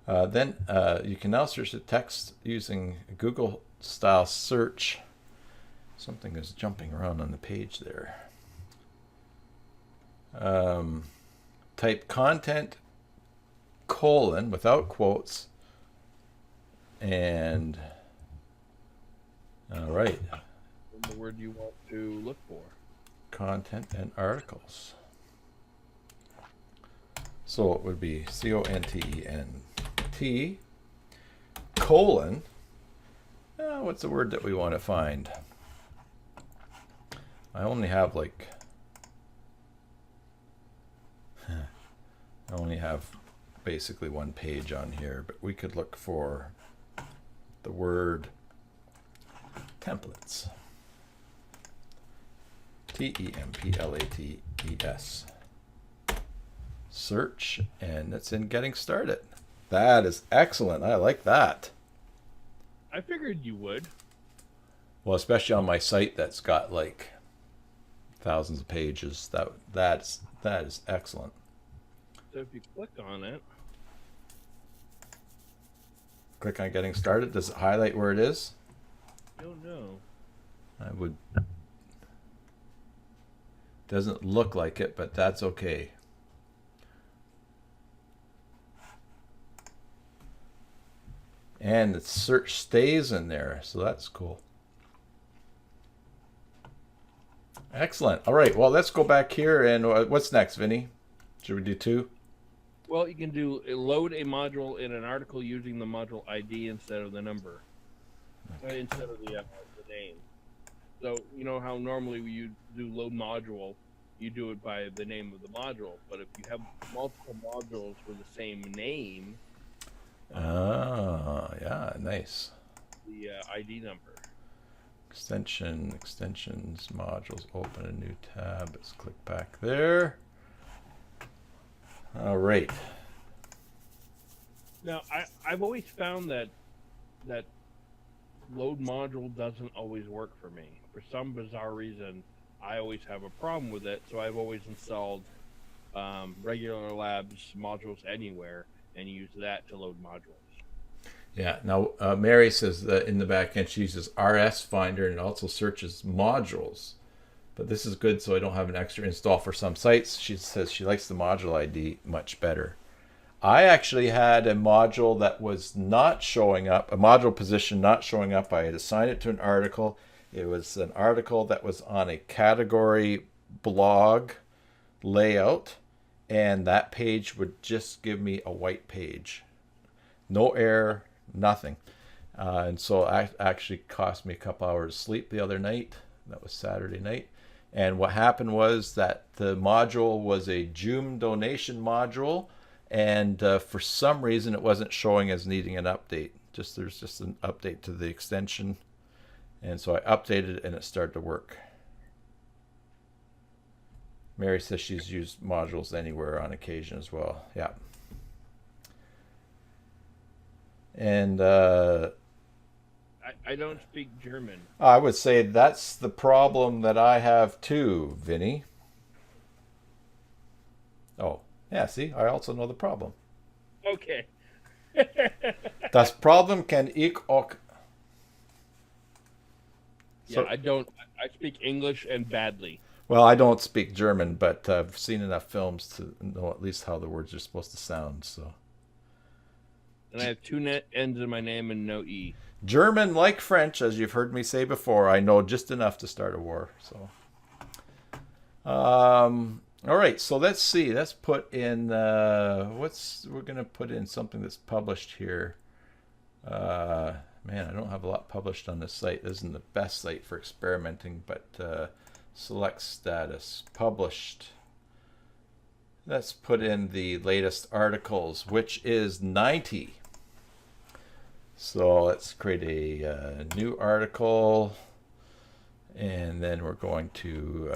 Then you can now search the text using Google style search. Something is jumping around on the page there. Type content colon without quotes and all right, The word you want to look for. Content and articles. So it would be CONTENT colon. What's the word that we want to find? I only have like. I only have basically one page on here, but we could look for the word templates. TEMPLATES. Search, and it's in getting started. That is excellent. I like that. I figured you would. Well, especially on my site that's got like thousands of pages. That is excellent. So if you click on it, click on getting started. Does it highlight where it is? I don't know. I would. Doesn't look like it, but that's okay. And the search stays in there, so that's cool. Excellent. All right, well, let's go back here. And what's next, Vinny? Should we do 2? Well, you can do load a module in an article using the module ID instead of the number, instead of the name. So you know how normally you do load module, you do it by the name of the module. But if you have multiple modules with the same name, yeah, nice. The ID number. Extensions, modules, open a new tab. Let's click back there. All right. Now, I've always found that load module doesn't always work for me. For some bizarre reason, I always have a problem with it. So I've always installed regular labs modules anywhere and use that to load modules. Yeah. Now, Mary says that in the back end she uses RS Finder and also searches modules. But this is good so I don't have an extra install for some sites. She says she likes the module ID much better. I actually had a module that was not showing up, a module position not showing up. I had assigned it to an article. It was an article that was on a category blog layout, and that page would just give me a white page. No error, nothing. And so it actually cost me a couple hours of sleep the other night. That was Saturday night. And what happened was that the module was a Joom donation module, and for some reason it wasn't showing as needing an update. There's just an update to the extension, and so I updated it and it started to work. Mary says she's used modules anywhere on occasion as well. Yeah. And I don't speak German. I would say that's the problem that I have too, Vinny. Oh, yeah, see, I also know the problem. Okay. Das Problem kann ich auch. Yeah, I speak English and badly. Well, I don't speak German, but I've seen enough films to know at least how the words are supposed to sound. So. And I have two N's in my name and no E. German, like French, as you've heard me say before, I know just enough to start a war. So. All right, so let's see. Let's put in we're gonna put in something that's published here. Man, I don't have a lot published on this site. This isn't the best site for experimenting, but select status, published. Let's put in the latest articles, which is 90. So let's create a new article, and then we're going to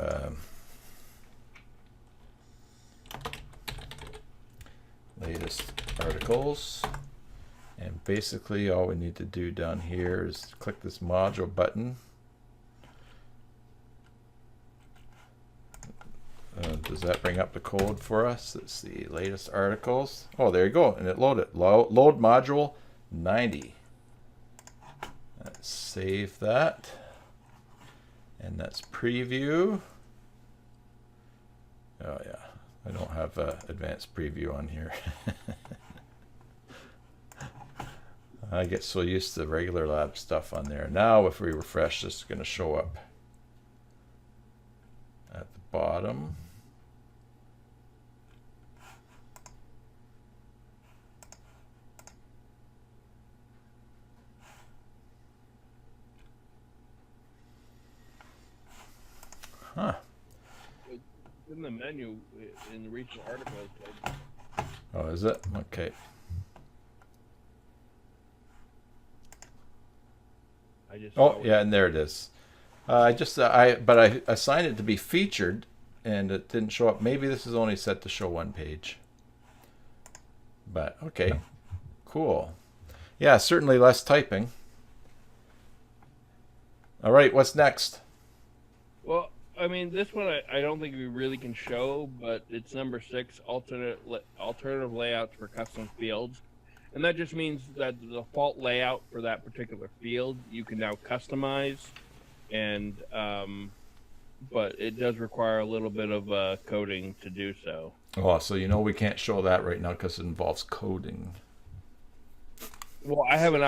latest articles. And basically all we need to do down here is click this module button. Does that bring up the code for us? Let's see, latest articles. Oh, there you go, and it loaded. Load module 90. Let's save that. And that's preview. Oh yeah, I don't have advanced preview on here. I get so used to the regular lab stuff on there. Now if we refresh, this is going to show up at the bottom. Huh. In the menu, in the recent articles. Oh, is it? Okay. Oh, yeah, and there it is. But I assigned it to be featured, and it didn't show up. Maybe this is only set to show one page. But okay, cool. Yeah, certainly less typing. All right, what's next? Well, I mean, this one I don't think we really can show, but it's number 6, alternative layouts for custom fields. And that just means that the default layout for that particular field you can now customize, and but it does require a little bit of coding to do so. Oh, so we can't show that right now because it involves coding. Well, I haven't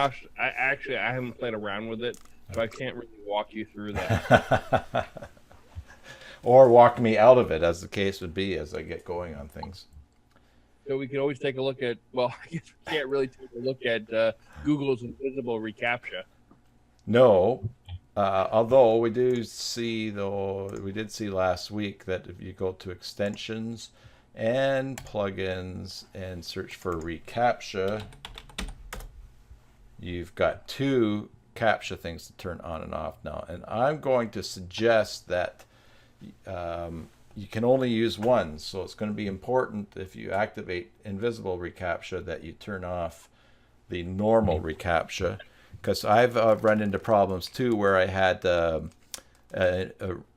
played around with it, so I can't really walk you through that. Or walk me out of it, as the case would be, as I get going on things. So we can always take a look at, well, I guess we can't really take a look at Google's invisible reCAPTCHA. No, although we did see last week that if you go to extensions and plugins and search for reCAPTCHA, you've got 2 CAPTCHA things to turn on and off now. And I'm going to suggest that you can only use one, so it's going to be important if you activate invisible reCAPTCHA that you turn off the normal reCAPTCHA, because I've run into problems too where I've had the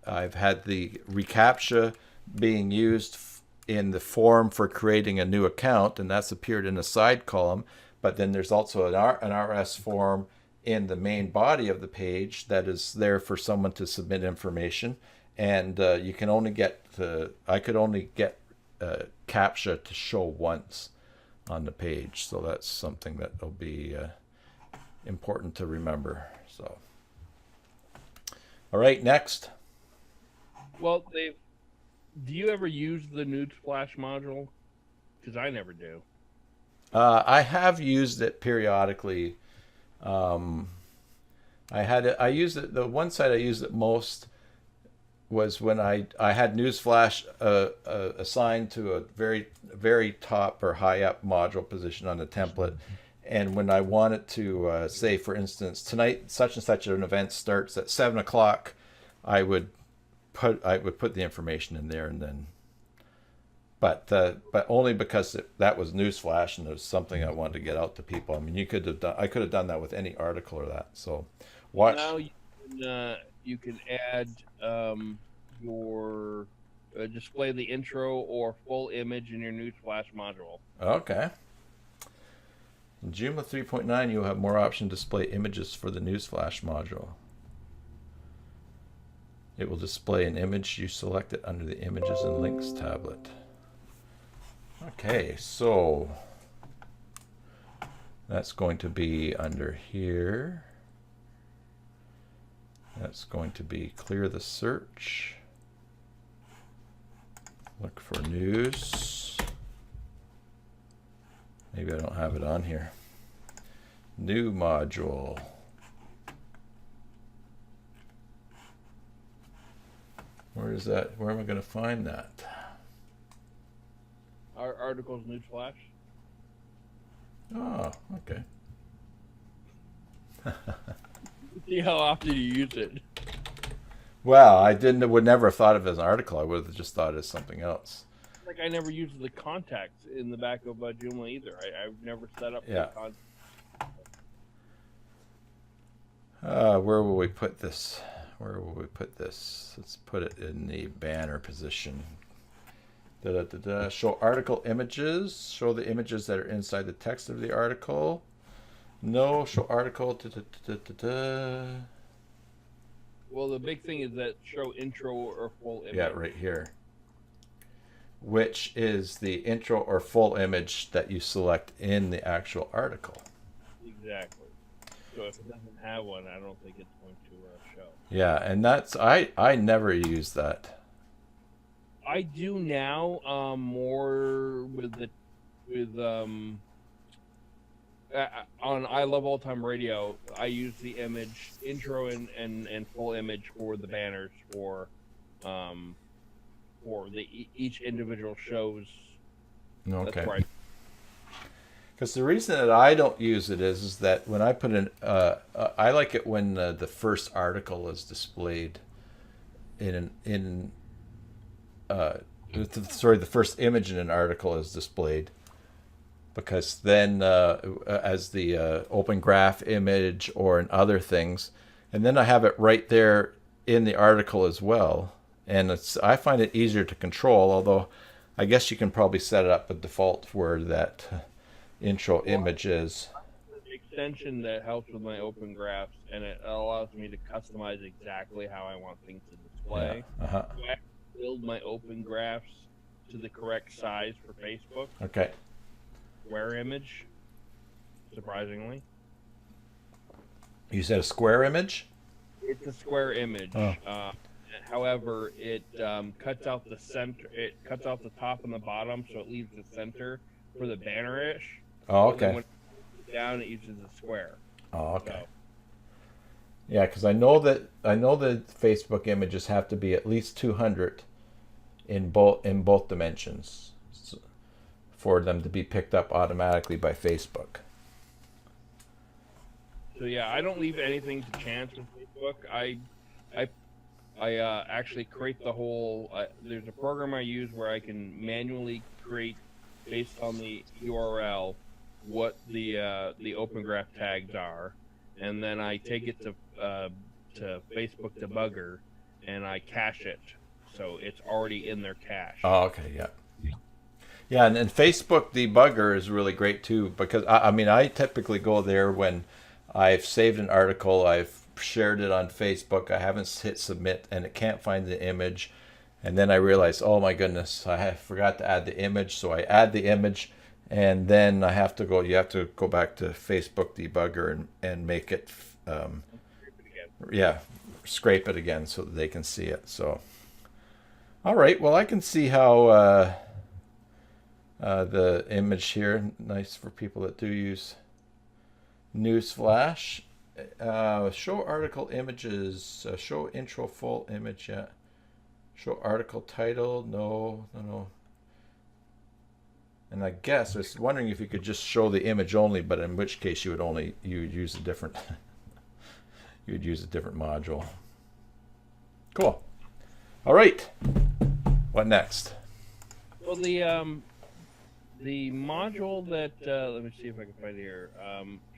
reCAPTCHA being used in the form for creating a new account, and that's appeared in a side column. But then there's also an RS form in the main body of the page that is there for someone to submit information. And you can only get I could only get CAPTCHA to show once on the page. So that's something that will be important to remember. So, all right, next. Well, Dave, do you ever use the Newsflash module? Because I never do. I have used it periodically. I used it. The one site I used it most was when I had Newsflash assigned to a very top or high up module position on the template, and when I wanted to say, for instance, tonight such and such an event starts at 7 o'clock, I would put the information in there, and then, but only because that was Newsflash and it was something I wanted to get out to people. I mean, I could have done that with any article or that. So, watch. Now you can add your display the intro or full image in your Newsflash module. Okay. In Joomla 3.9, you'll have more option to display images for the Newsflash module. It will display an image you selected under the Images and Links tablet. Okay, so that's going to be under here. That's going to be clear the search. Look for news. Maybe I don't have it on here. New module. Where is that? Where am I going to find that? Our articles Newsflash. Oh, okay. See how often you use it. Well, would never have thought of it as an article. I would have just thought it as something else. Like I never used the contacts in the back of Joomla either. I've never set up Yeah. the contacts. Where will we put this? Where will we put this? Let's put it in the banner position. Show article images. Show the images that are inside the text of the article. No, show article. Well, the big thing is that show intro or full image. Yeah, right here. Which is the intro or full image that you select in the actual article. Exactly. So if it doesn't have one, I don't think it's going to show. Yeah, and that's I never use that. I do now more on I Love Old Time Radio. I use the image intro and full image for the banners for each individual shows. Okay. That's right. Because the reason that I don't use it is that when I put in, I like it when the first article is displayed the first image in an article is displayed, because then as the open graph image or in other things, and then I have it right there in the article as well, and I find it easier to control. Although I guess you can probably set it up a default where that intro image is. Extension that helps with my open graphs, and it allows me to customize exactly how I want things to display. Yeah. So I build my open graphs to the correct size for Facebook. Okay. Square image, surprisingly. You said a square image? It's a square image. Oh. However, it cuts out the center. It cuts out the top and the bottom, so it leaves the center for the banner-ish. Oh, okay. When it's down, it uses a square. Oh, okay. So, yeah, because I know that Facebook images have to be at least 200 in both dimensions for them to be picked up automatically by Facebook. So yeah, I don't leave anything to chance with Facebook. I actually create the whole. There's a program I use where I can manually create, based on the URL, what the open graph tags are, and then I take it to Facebook Debugger, and I cache it, so it's already in their cache. Oh, okay, yeah. Yeah, and Facebook debugger is really great too because I mean I typically go there when I've saved an article, I've shared it on Facebook, I haven't hit submit, and it can't find the image, and then I realize, oh my goodness, forgot to add the image, so I add the image, and then I have to go. You have to go back to Facebook debugger and make it, um, yeah, scrape it again so that they can see it. So, all right, well I can see how. The image here, nice for people that do use Newsflash. Show article images. Show intro full image. Yeah. Show article title. No, no, no. And I guess I was wondering if you could just show the image only, but in which case you would use a different you would use a different module. Cool. All right. What next? Well, the module that let me see if I can find it here.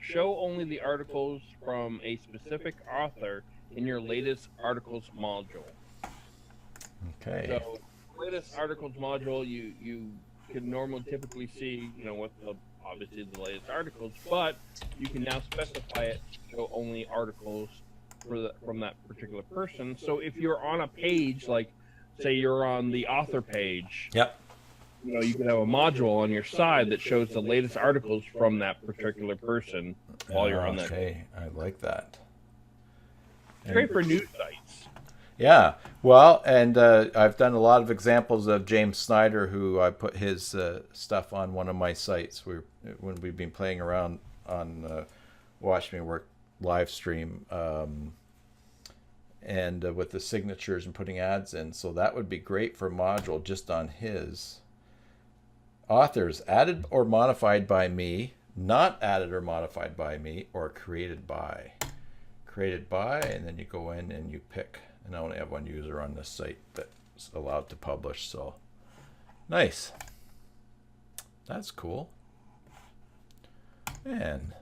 Show only the articles from a specific author in your latest articles module. Okay. So, latest articles module, you can normally typically see, what obviously the latest articles, but you can now specify it to show only articles from that particular person. So if you're on a page, like say you're on the author page, yep. You can have a module on your side that shows the latest articles from that particular person while you're on that. Okay, I like that. It's great for news sites. Yeah, well, and I've done a lot of examples of James Snyder, who I put his stuff on one of my sites. When we've been playing around on Watch Me Work live stream, and with the signatures and putting ads in. So that would be great for a module just on his. Authors added or modified by me, not added or modified by me, or created by. Created by, and then you go in and you pick. And I only have one user on this site that's allowed to publish, so nice. That's cool. And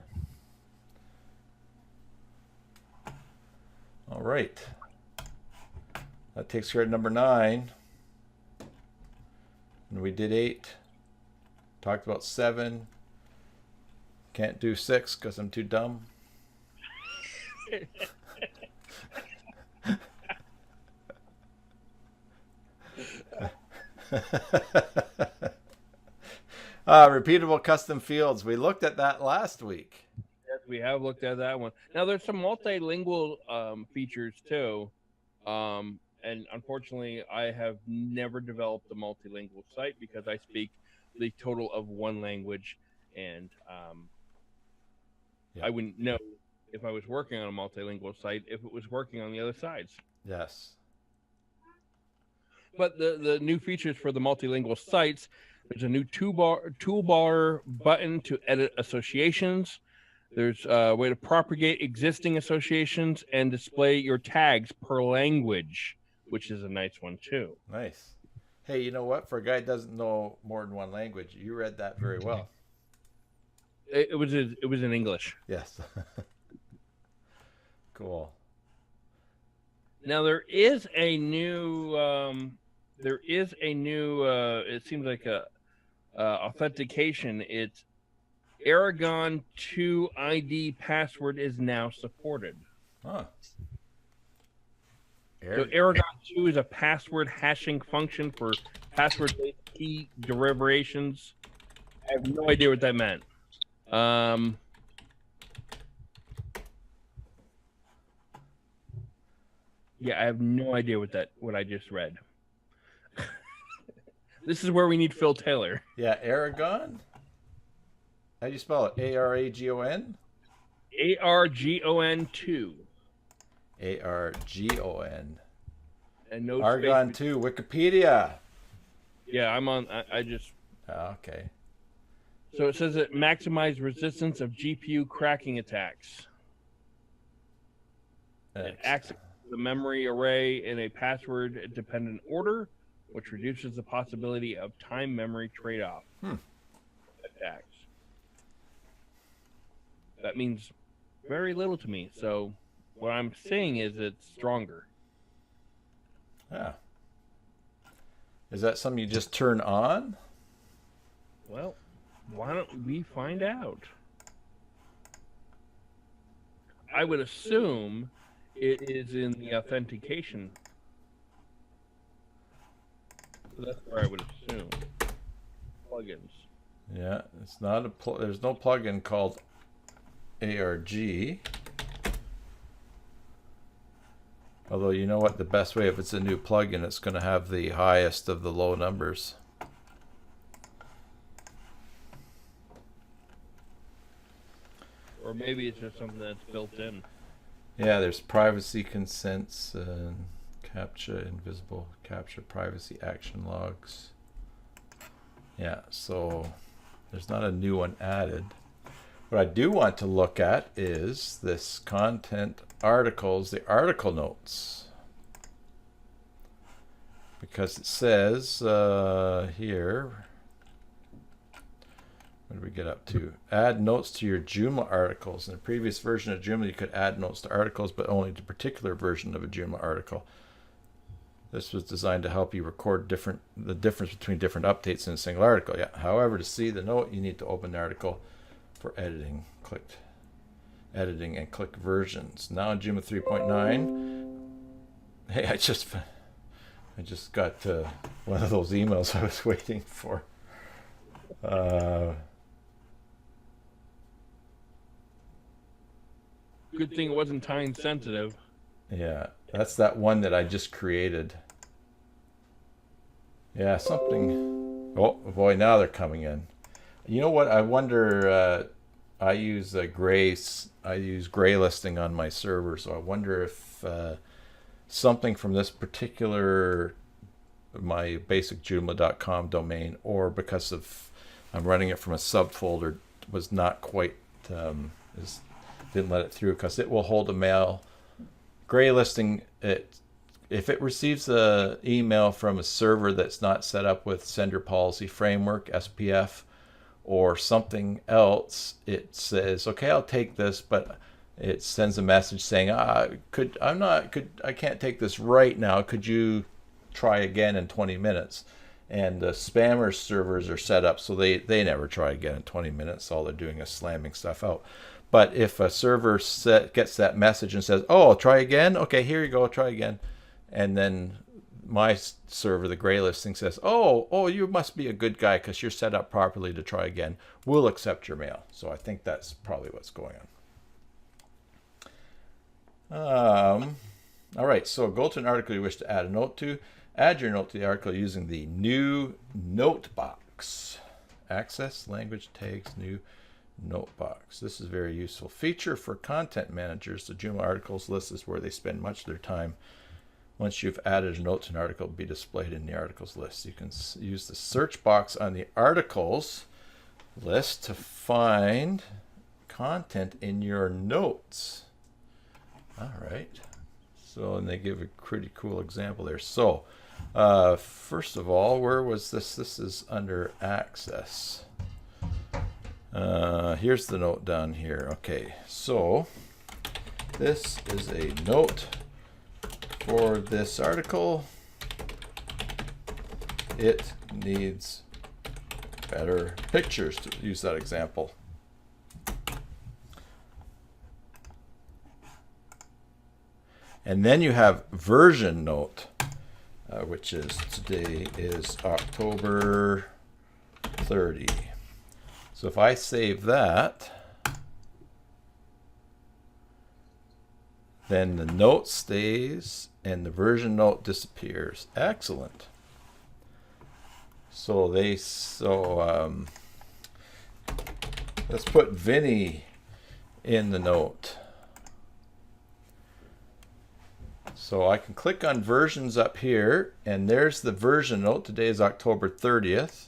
all right. That takes care of number 9. And we did 8. Talked about 7. Can't do 6 because I'm too dumb. Repeatable custom fields. We looked at that last week. Yes, we have looked at that one. Now, there's some multilingual features too. And unfortunately, I have never developed a multilingual site because I speak the total of one language, and I wouldn't know if I was working on a multilingual site if it was working on the other sides. Yes. But the new features for the multilingual sites, there's a new toolbar button to edit associations. There's a way to propagate existing associations and display your tags per language, which is a nice one too. Nice. Hey, you know what? For a guy who doesn't know more than one language, you read that very well. It was in English. Yes. Cool. Now there is a new it seems like a authentication. It's Aragon 2 ID password is now supported. Huh. So Aragon 2 is a password hashing function for password-based key derivations. I have no idea what that meant. Yeah, I have no idea what I just read. This is where we need Phil Taylor. Yeah, Aragon? How do you spell it? A-R-A-G-O-N? Argon 2. Argon. And no Argon 2, Wikipedia. Yeah, I'm on. I just. Okay. So it says it maximizes resistance of GPU cracking attacks. It acts the memory array in a password-dependent order, which reduces the possibility of time memory trade-off attacks. That means very little to me. So what I'm saying is it's stronger. Yeah. Is that something you just turn on? Well, why don't we find out? I would assume it is in the authentication. So that's where I would assume. Plugins. Yeah, it's not a there's no plugin called ARG. Although, you know what, the best way, if it's a new plugin, it's going to have the highest of the low numbers. Or maybe it's just something that's built in. Yeah, there's privacy consents, CAPTCHA, invisible capture, privacy action logs. Yeah, so there's not a new one added. What I do want to look at is this content articles, the article notes. Because it says here, what do we get up to? Add notes to your Joomla articles. In the previous version of Joomla, you could add notes to articles, but only to a particular version of a Joomla article. This was designed to help you record the difference between different updates in a single article. Yeah. However, to see the note, you need to open the article for editing. Click editing and click versions. Now in Joomla 3.9. Hey, I just got one of those emails I was waiting for. Good thing it wasn't time sensitive. Yeah, that's that one that I just created. Yeah, something. Oh boy, now they're coming in. You know what? I wonder. I use gray listing on my server, so I wonder if something from this particular my basic Joomla.com domain, or because of I'm running it from a subfolder, was not quite didn't let it through, because it will hold a mail. Gray listing it. If it receives an email from a server that's not set up with Sender Policy Framework, SPF, or something else, it says, okay, I'll take this, but it sends a message saying, I can't take this right now. Could you try again in 20 minutes? And the spammer servers are set up so they never try again in 20 minutes. All they're doing is slamming stuff out. But if a server gets that message and says, oh, try again? Okay, here you go, try again. And then my server, the gray listing, says, oh, you must be a good guy because you're set up properly to try again. We'll accept your mail. So I think that's probably what's going on. All right, so go to an article you wish to add a note to. Add your note to the article using the new note box. Access language tags new note box. This is a very useful feature for content managers. The Joomla articles list is where they spend much of their time. Once you've added a note to an article, it'll be displayed in the articles list. You can use the search box on the articles list to find content in your notes. All right. So, and they give a pretty cool example there. So, first of all, where was this? This is under access. Here's the note down here. Okay, so this is a note for this article. It needs better pictures, to use that example. And then you have version note, which is today is October 30. So if I save that, then the note stays and the version note disappears. Excellent. So let's put Vinny in the note. So I can click on versions up here, and there's the version note. Today is October 30th.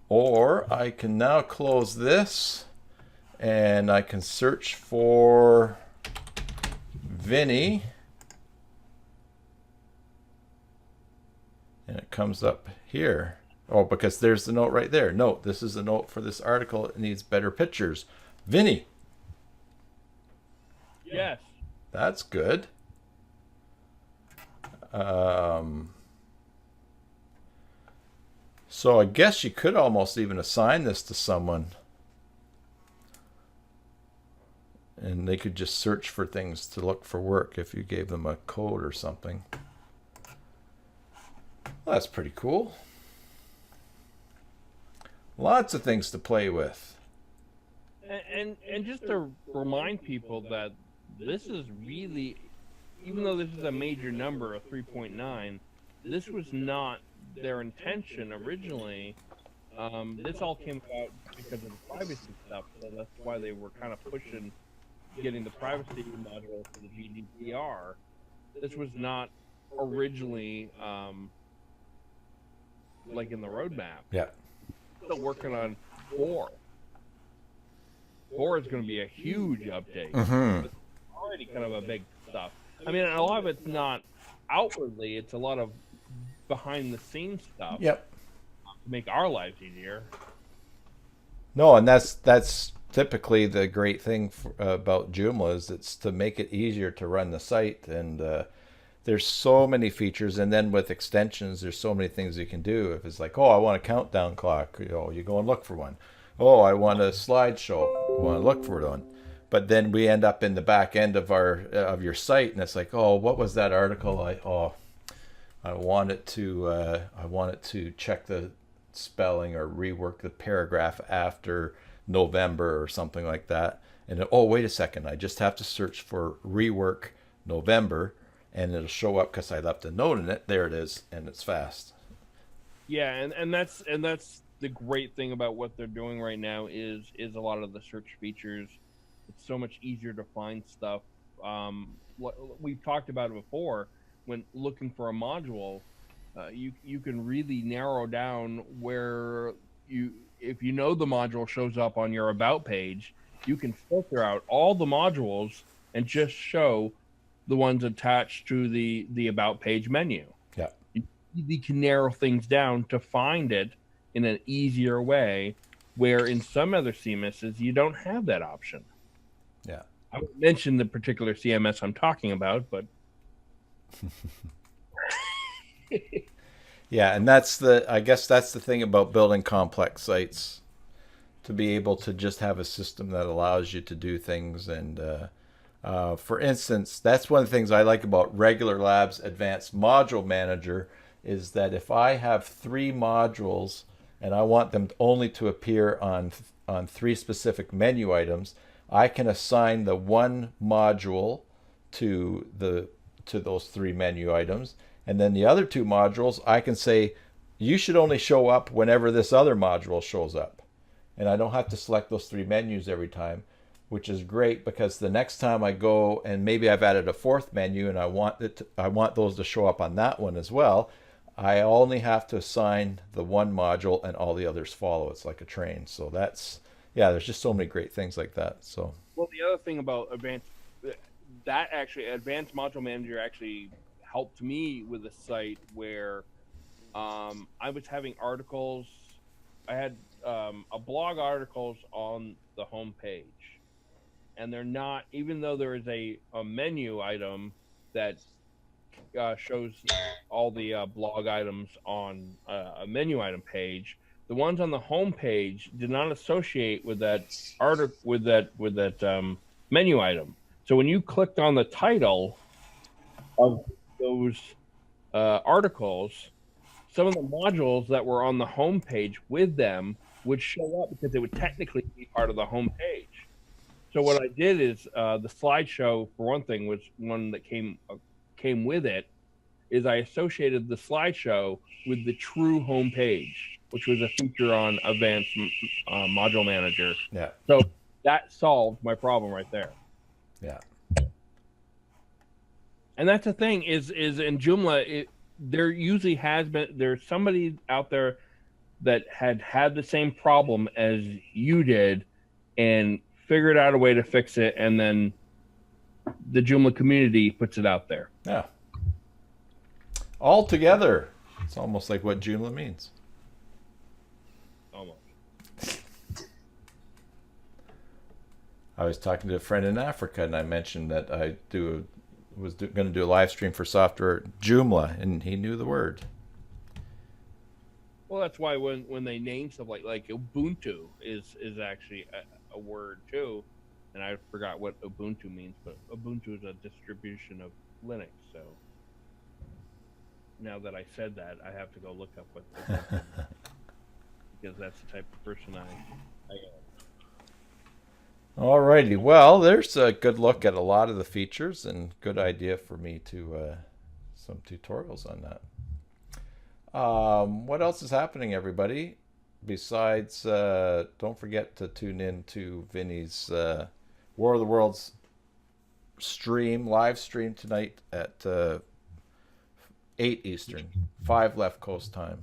Or I can now close this, and I can search for Vinny. And it comes up here. Oh, because there's the note right there. Note, this is the note for this article. It needs better pictures. Vinny. Yes. That's good. So I guess you could almost even assign this to someone, and they could just search for things to look for work if you gave them a code or something. Well, that's pretty cool. Lots of things to play with. And just to remind people that this is really, even though this is a major number of 3.9, this was not their intention originally. This all came about because of the privacy stuff, so that's why they were kind of pushing getting the privacy module for the GDPR. This was not originally like in the roadmap. Yeah. Still working on 4. 4 is going to be a huge update. Mm-hmm. It's already kind of a big stuff. I mean, a lot of it's not outwardly; it's a lot of behind the scenes stuff. Yep. To make our lives easier. No, and that's typically the great thing about Joomla is it's to make it easier to run the site, and there's so many features, and then with extensions, there's so many things you can do. If it's like, oh, I want a countdown clock, you go and look for one. Oh, I want a slideshow, you want to look for one. But then we end up in the back end of your site, and it's like, oh, what was that article? I want it to check the spelling or rework the paragraph after November or something like that. And then, oh, wait a second, I just have to search for rework November, and it'll show up because I left a note in it. There it is, and it's fast. Yeah, and that's the great thing about what they're doing right now is a lot of the search features. It's so much easier to find stuff. We've talked about it before. When looking for a module, you can really narrow down where if you know the module shows up on your about page, you can filter out all the modules and just show the ones attached to the about page menu. Yeah. You can narrow things down to find it in an easier way, where in some other CMSs you don't have that option. Yeah. I won't mention the particular CMS I'm talking about, but yeah, and I guess that's the thing about building complex sites, to be able to just have a system that allows you to do things. And for instance, that's one of the things I like about Regular Labs Advanced Module Manager is that if I have 3 modules and I want them only to appear on 3 specific menu items, I can assign the one module to those 3 menu items, and then the other 2 modules I can say you should only show up whenever this other module shows up, and I don't have to select those 3 menus every time, which is great because the next time I go and maybe I've added a 4th menu and I want those to show up on that one as well, I only have to assign the one module and all the others follow. It's like a train. So there's just so many great things like that. So, well, the other thing about Advanced Module Manager actually helped me with a site where I was having articles. I had a blog articles on the home page, and they're not, even though there is a menu item that shows all the blog items on a menu item page, the ones on the home page did not associate with that menu item. So when you clicked on the title of those articles, some of the modules that were on the home page with them would show up because they would technically be part of the home page. So what I did is the slideshow, for one thing, was one that came with it, is I associated the slideshow with the true home page, which was a feature on Advanced Module Manager. Yeah. So that solved my problem right there. Yeah. And that's the thing is in Joomla, there usually has been, there's somebody out there that had the same problem as you did and figured out a way to fix it, and then the Joomla community puts it out there. Yeah. All together. It's almost like what Joomla means. Almost. I was talking to a friend in Africa, and I mentioned that I was going to do a live stream for software Joomla, and he knew the word. Well, that's why when they name stuff like Ubuntu is actually a word too, and I forgot what Ubuntu means, but Ubuntu is a distribution of Linux. So now that I said that, I have to go look up what Ubuntu means, because that's the type of person I am. Alrighty, well, there's a good look at a lot of the features and good idea for me to some tutorials on that. What else is happening, everybody? Besides, don't forget to tune in to Vinny's War of the Worlds live stream tonight at 8 Eastern, 5 left coast time.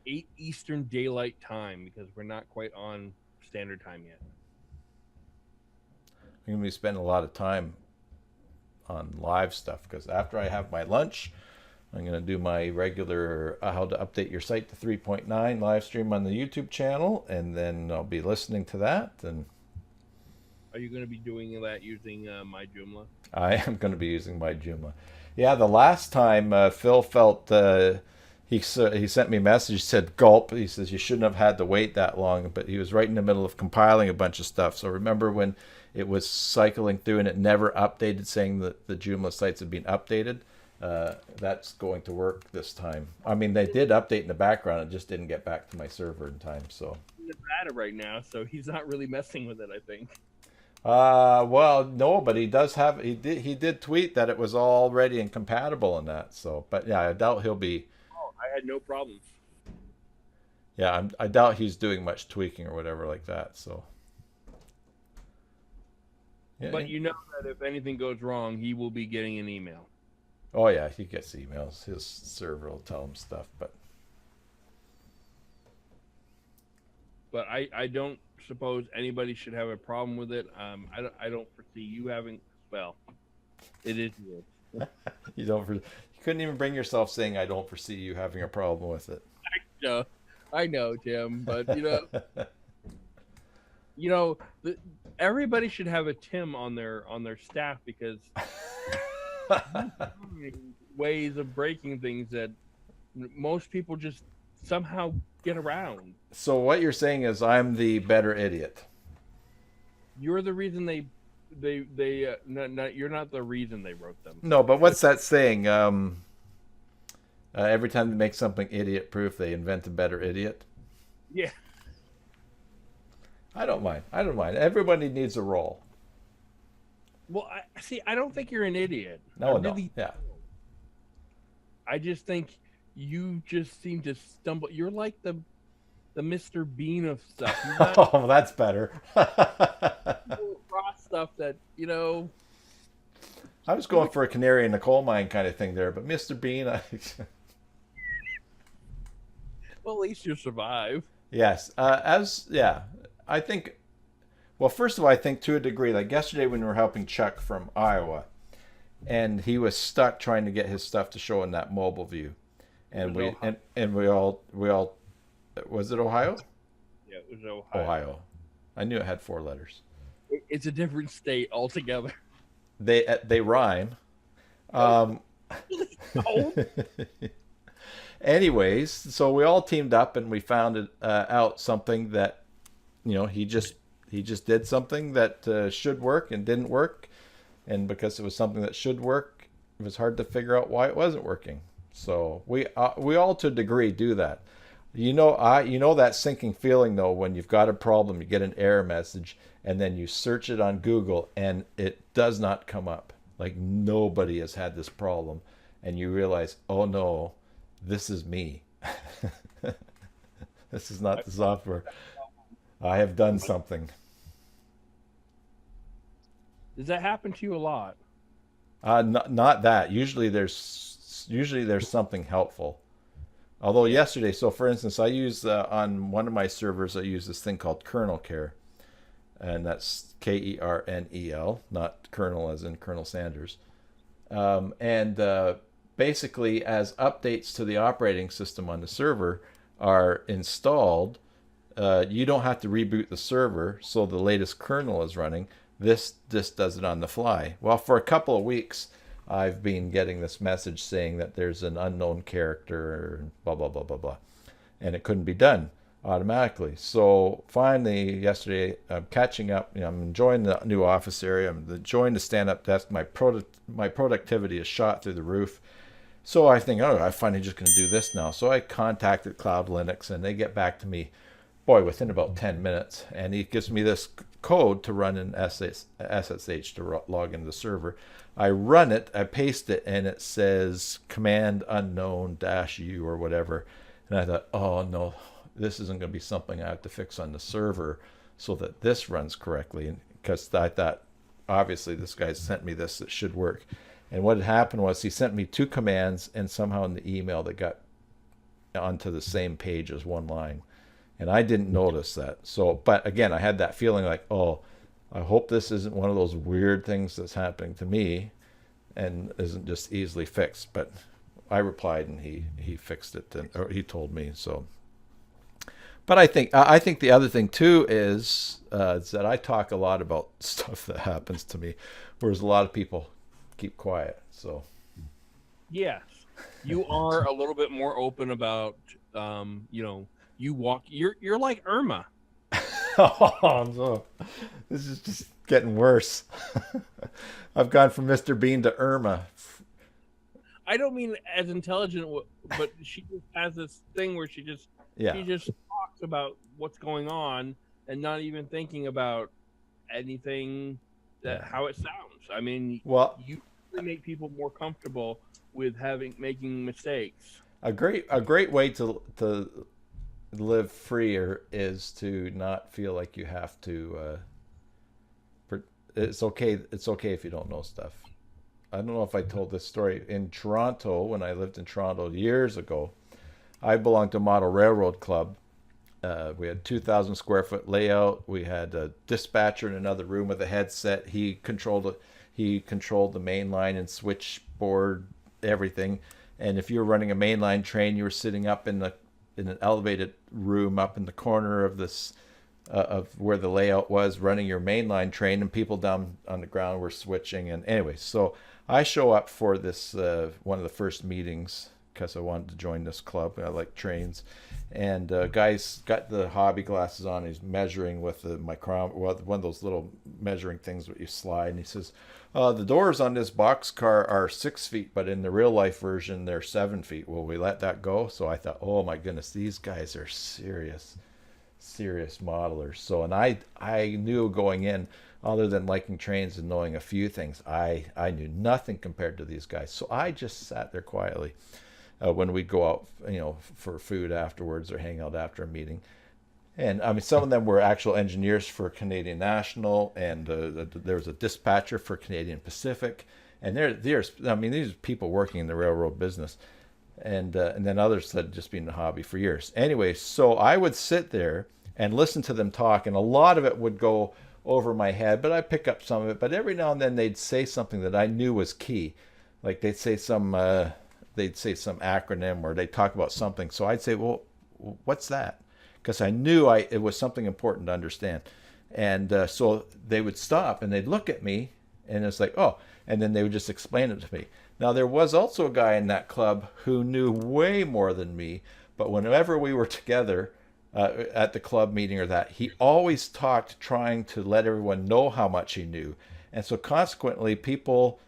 8 Eastern Daylight Time, because we're not quite on standard time yet. I'm going to be spending a lot of time on live stuff because after I have my lunch, I'm going to do my regular how to update your site to 3.9 live stream on the YouTube channel, and then I'll be listening to that. And are you going to be doing that using myJoomla? I am going to be using myJoomla. Yeah, the last time Phil felt he sent me a message, said gulp. He says you shouldn't have had to wait that long, but he was right in the middle of compiling a bunch of stuff. So remember when it was cycling through and it never updated, saying that the Joomla sites had been updated? That's going to work this time. I mean, they did update in the background. It just didn't get back to my server in time. So he's at it right now, so he's not really messing with it, I think. Well, no, but he did tweet that it was all ready and compatible and that. So, but yeah, I doubt he'll be. Oh, I had no problems. Yeah, I doubt he's doing much tweaking or whatever like that. So. Yeah, but you know that if anything goes wrong, he will be getting an email. Oh yeah, he gets emails. His server will tell him stuff, but I don't suppose anybody should have a problem with it. I don't foresee you having. Well, it is you. You couldn't even bring yourself saying I don't foresee you having a problem with it. I know, Tim, but everybody should have a Tim on their staff, because ways of breaking things that most people just somehow get around. So what you're saying is I'm the better idiot. You're the reason you're not the reason they wrote them. No, but what's that saying? Every time they make something idiot proof, they invent a better idiot. Yeah. I don't mind. Everybody needs a role. Well, I don't think you're an idiot. No. Yeah. I just think you just seem to stumble. You're like the Mr. Bean of stuff. Oh, that's better. Cross stuff that, I was going for a canary in the coal mine kind of thing there, but Mr. Bean. Well, at least you survive. Yes. I think. Well, first of all, I think to a degree, like yesterday when we were helping Chuck from Iowa, and he was stuck trying to get his stuff to show in that mobile view, and we all was it Ohio? Yeah, it was Ohio. Ohio. I knew it had 4 letters. It's a different state altogether. They rhyme. Anyways, so we all teamed up and we found out something that, he just did something that should work and didn't work, and because it was something that should work, it was hard to figure out why it wasn't working. So we all to a degree do that. You know that sinking feeling though when you've got a problem, you get an error message, and then you search it on Google and it does not come up. Like nobody has had this problem, and you realize, oh no, this is me. This is not the software. I have done something. Does that happen to you a lot? Not that. Usually there's something helpful. Although yesterday, so for instance, I use on one of my servers, I use this thing called kernel care, and that's Kernel, not Colonel as in Colonel Sanders. And basically, as updates to the operating system on the server are installed, you don't have to reboot the server, so the latest kernel is running. This does it on the fly. Well, for a couple of weeks, I've been getting this message saying that there's an unknown character, blah, blah, blah, blah, blah. and it couldn't be done automatically. So finally, yesterday, I'm catching up. I'm enjoying the new office area. I'm enjoying the stand-up desk. My productivity is shot through the roof. So I think, oh, I'm finally just going to do this now. So I contacted Cloud Linux, and they get back to me, boy, within about 10 minutes. And he gives me this code to run in SSH to log into the server. I run it, I paste it, and it says command unknown -u or whatever. And I thought, oh no, this isn't going to be something I have to fix on the server so that this runs correctly. Because I thought, obviously, this guy sent me this, it should work. And what had happened was he sent me 2 commands, and somehow in the email they got onto the same page as one line. And I didn't notice that. So, but again, I had that feeling like, oh, I hope this isn't one of those weird things that's happening to me and isn't just easily fixed. But I replied, and he fixed it, or he told me. So, but I think the other thing too is that I talk a lot about stuff that happens to me, whereas a lot of people keep quiet. So, yes, you are a little bit more open about, you're like Irma. Oh no, this is just getting worse. I've gone from Mr. Bean to Irma. I don't mean as intelligent, but she just has this thing where she just talks about what's going on and not even thinking about anything how it sounds. I mean, you really make people more comfortable with making mistakes. A great way to live freer is to not feel like you have to. It's okay if you don't know stuff. I don't know if I told this story. In Toronto, when I lived in Toronto years ago, I belonged to Model Railroad Club. We had 2,000 square foot layout. We had a dispatcher in another room with a headset. He controlled the main line and switchboard, everything. And if you were running a mainline train, you were sitting up in an elevated room up in the corner of this of where the layout was, running your mainline train, and people down on the ground were switching. And anyway, so I show up for this one of the first meetings because I wanted to join this club. I like trains, and guy's got the hobby glasses on. He's measuring with the one of those little measuring things that you slide, and he says, the doors on this boxcar are 6 feet, but in the real life version, they're 7 feet. Will we let that go? So I thought, oh my goodness, these guys are serious modelers. So, and I knew going in, other than liking trains and knowing a few things, I knew nothing compared to these guys. So I just sat there quietly when we'd go out, for food afterwards or hang out after a meeting. And I mean, some of them were actual engineers for Canadian National, and there was a dispatcher for Canadian Pacific, and these are people working in the railroad business, and then others that had just been in the hobby for years. Anyway, so I would sit there and listen to them talk, and a lot of it would go over my head, but I pick up some of it. But every now and then they'd say something that I knew was key, like they'd say some acronym, or they'd talk about something. So I'd say, well, what's that? Because I knew it was something important to understand. And so they would stop and they'd look at me, and it's like, oh, and then they would just explain it to me. Now, there was also a guy in that club who knew way more than me, but whenever we were together at the club meeting or that, he always talked trying to let everyone know how much he knew. And so consequently, people,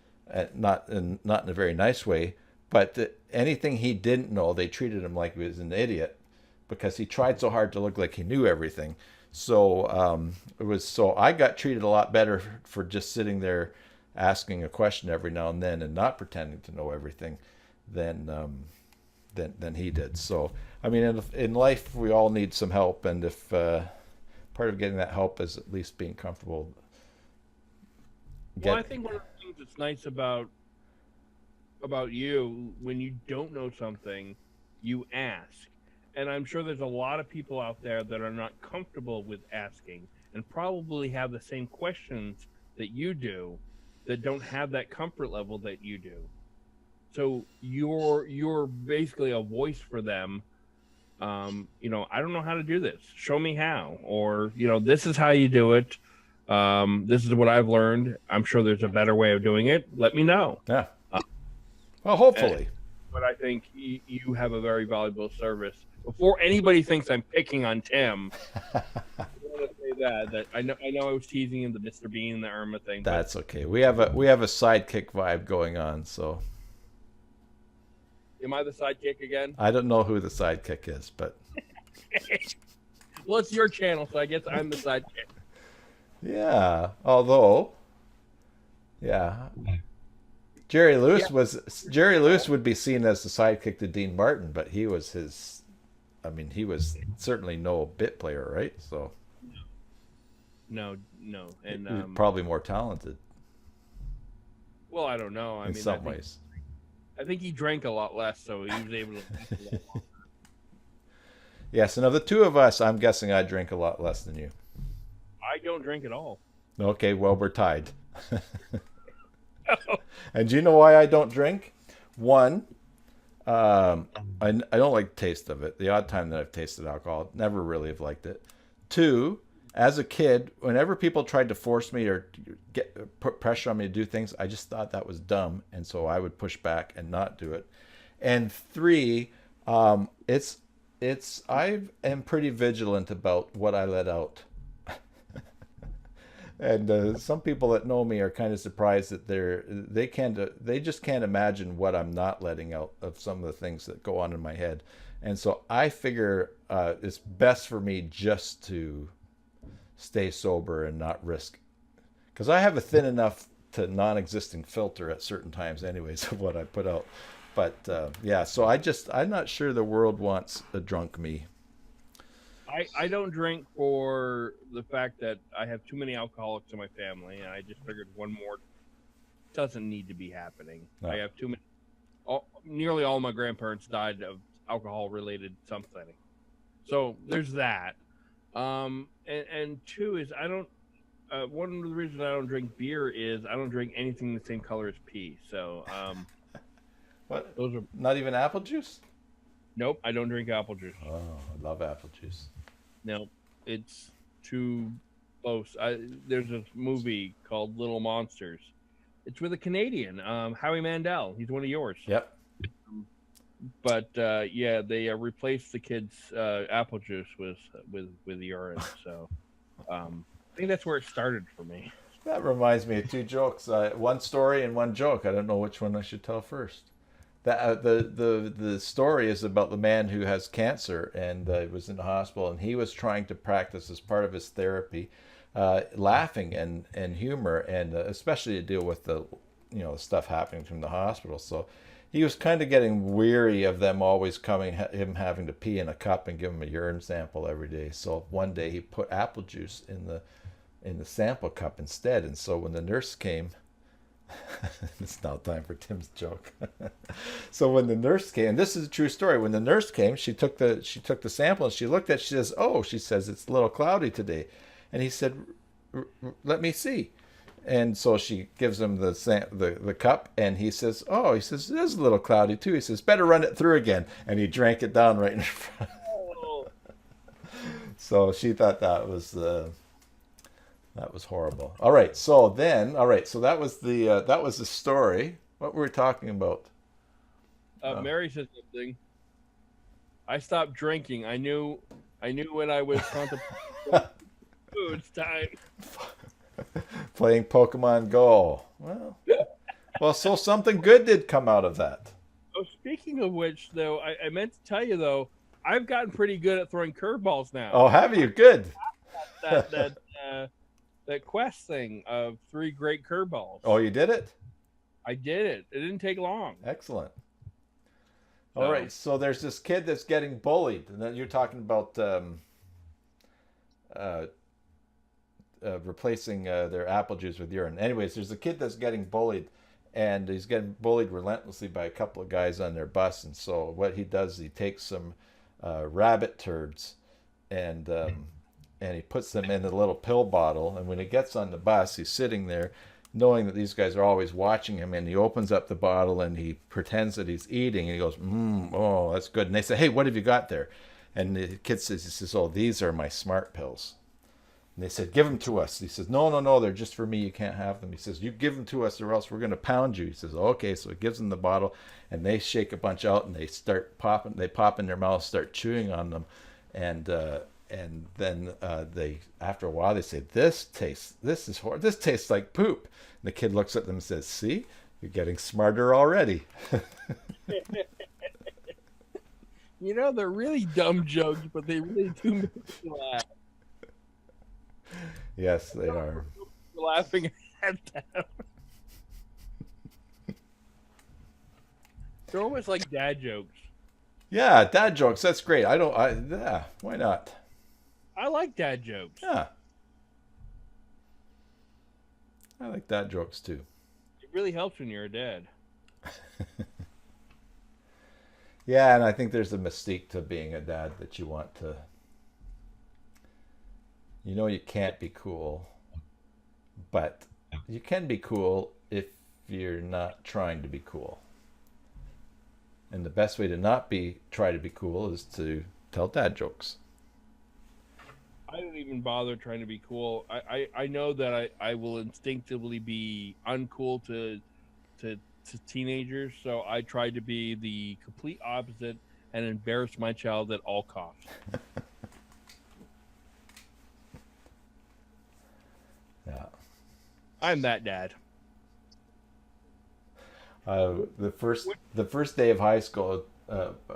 not in a very nice way, but anything he didn't know, they treated him like he was an idiot, because he tried so hard to look like he knew everything. So I got treated a lot better for just sitting there asking a question every now and then and not pretending to know everything than he did. So I mean, in life we all need some help, and if part of getting that help is at least being comfortable. Well, I think one of the things that's nice about you, when you don't know something, you ask. And I'm sure there's a lot of people out there that are not comfortable with asking and probably have the same questions that you do, that don't have that comfort level that you do. So you're basically a voice for them. I don't know how to do this. Show me how. Or, this is how you do it. This is what I've learned. I'm sure there's a better way of doing it. Let me know. Yeah. Well, hopefully. but I think you have a very valuable service. Before anybody thinks I'm picking on Tim, I want to say that I know I was teasing him, the Mr. Bean and the Irma thing. That's okay. We have a sidekick vibe going on, so. Am I the sidekick again? I don't know who the sidekick is, but. Well, it's your channel, so I guess I'm the sidekick. Yeah, although, yeah, Jerry Lewis would be seen as the sidekick to Dean Martin, but he was he was certainly no bit player, right? So. No, and probably more talented. Well, I don't know. In some ways. I think he drank a lot less, so he was able to. Yes, and of the two of us, I'm guessing I drink a lot less than you. I don't drink at all. Okay, well, we're tied. And do you know why I don't drink? One, I don't like the taste of it. The odd time that I've tasted alcohol, never really have liked it. Two, as a kid, whenever people tried to force me or put pressure on me to do things, I just thought that was dumb, and so I would push back and not do it. And three, I am pretty vigilant about what I let out. And some people that know me are kind of surprised that they just can't imagine what I'm not letting out of some of the things that go on in my head. And so I figure it's best for me just to stay sober and not risk, because I have a thin enough to non-existing filter at certain times anyways of what I put out. But yeah, so I'm not sure the world wants a drunk me. I don't drink for the fact that I have too many alcoholics in my family, and I just figured one more doesn't need to be happening. No. I have too many. Nearly all my grandparents died of alcohol-related something. So there's that. And two is I don't. One of the reasons I don't drink beer is I don't drink anything the same color as pee. So. What? Those are not even apple juice? Nope, I don't drink apple juice. Oh, I love apple juice. No, it's too close. There's a movie called Little Monsters. It's with a Canadian, Howie Mandel. He's one of yours. Yep. But yeah, they replaced the kids' apple juice with urine. So I think that's where it started for me. That reminds me of two jokes. One story and one joke. I don't know which one I should tell first. The story is about the man who has cancer and was in the hospital, and he was trying to practice as part of his therapy, laughing and humor, and especially to deal with the stuff happening from the hospital. So he was kind of getting weary of them always him having to pee in a cup and give him a urine sample every day. So one day he put apple juice in the sample cup instead, and so when the nurse came. It's now time for Tim's joke. So when the nurse came, this is a true story. When the nurse came, she took the sample and she looked at it. She says, "Oh," she says, "it's a little cloudy today." And he said, "Let me see." And so she gives him the cup, and he says, "Oh," he says, "it is a little cloudy too." He says, "Better run it through again." And he drank it down right in front. So she thought that was horrible. All right, so that was the story. What were we talking about? Mary said something. I stopped drinking. I knew when I was contemplating food time. Playing Pokemon Go. Well, so something good did come out of that. Oh, speaking of which, though, I meant to tell you though, I've gotten pretty good at throwing curveballs now. Oh, have you? Good. That quest thing of 3 great curveballs. Oh, you did it? I did it. It didn't take long. Excellent. All right. So there's this kid that's getting bullied, and then you're talking about replacing their apple juice with urine. Anyways, there's a kid that's getting bullied, and he's getting bullied relentlessly by a couple of guys on their bus. And so what he does, he takes some rabbit turds and he puts them in a little pill bottle. And when he gets on the bus, he's sitting there knowing that these guys are always watching him. And he opens up the bottle and he pretends that he's eating. And he goes, oh, that's good. And they say, hey, what have you got there? And the kid says, "Oh, these are my smart pills." And they said, give them to us. He says, no, no, no, they're just for me. You can't have them. He says, you give them to us or else we're going to pound you. He says, okay. So he gives them the bottle and they shake a bunch out and they start popping. They pop in their mouth, start chewing on them. And then they, after a while, they say, this is horrible. This tastes like poop. And the kid looks at them and says, see, you're getting smarter already. You know, they're really dumb jokes, but they really do make you laugh. Yes, they are. Laughing at them. They're almost like dad jokes. Yeah, dad jokes. That's great. Yeah, why not? I like dad jokes. Yeah. I like dad jokes too. It really helps when you're a dad. Yeah, and I think there's a mystique to being a dad that you want to. You know, you can't be cool, but you can be cool if you're not trying to be cool. And the best way to not try to be cool is to tell dad jokes. I don't even bother trying to be cool. I know that I will instinctively be uncool to teenagers, so I try to be the complete opposite and embarrass my child at all costs. Yeah. I'm that dad. The first day of high school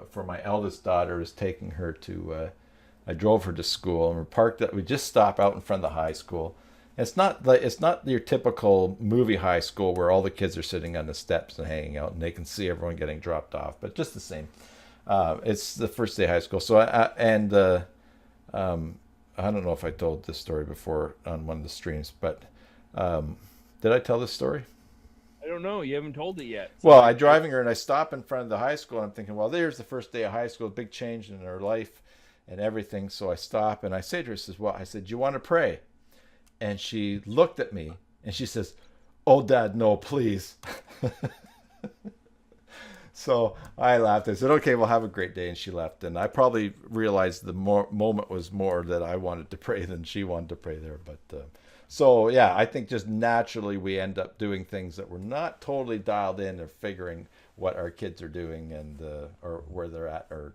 for my eldest daughter is taking her to. I drove her to school and we just stop out in front of the high school. It's not your typical movie high school where all the kids are sitting on the steps and hanging out and they can see everyone getting dropped off, but just the same. It's the first day of high school. So I don't know if I told this story before on one of the streams, but did I tell this story? I don't know. You haven't told it yet. So well, I'm driving her and I stop in front of the high school and I'm thinking, well, there's the first day of high school, big change in her life and everything. So I stop and I say to her, I said, do you want to pray? And she looked at me and she says, oh, Dad, no, please. So I laughed. I said, okay, well, have a great day. And she left. And I probably realized the moment was more that I wanted to pray than she wanted to pray there. But so, yeah, I think just naturally we end up doing things that we're not totally dialed in or figuring what our kids are doing and or where they're at or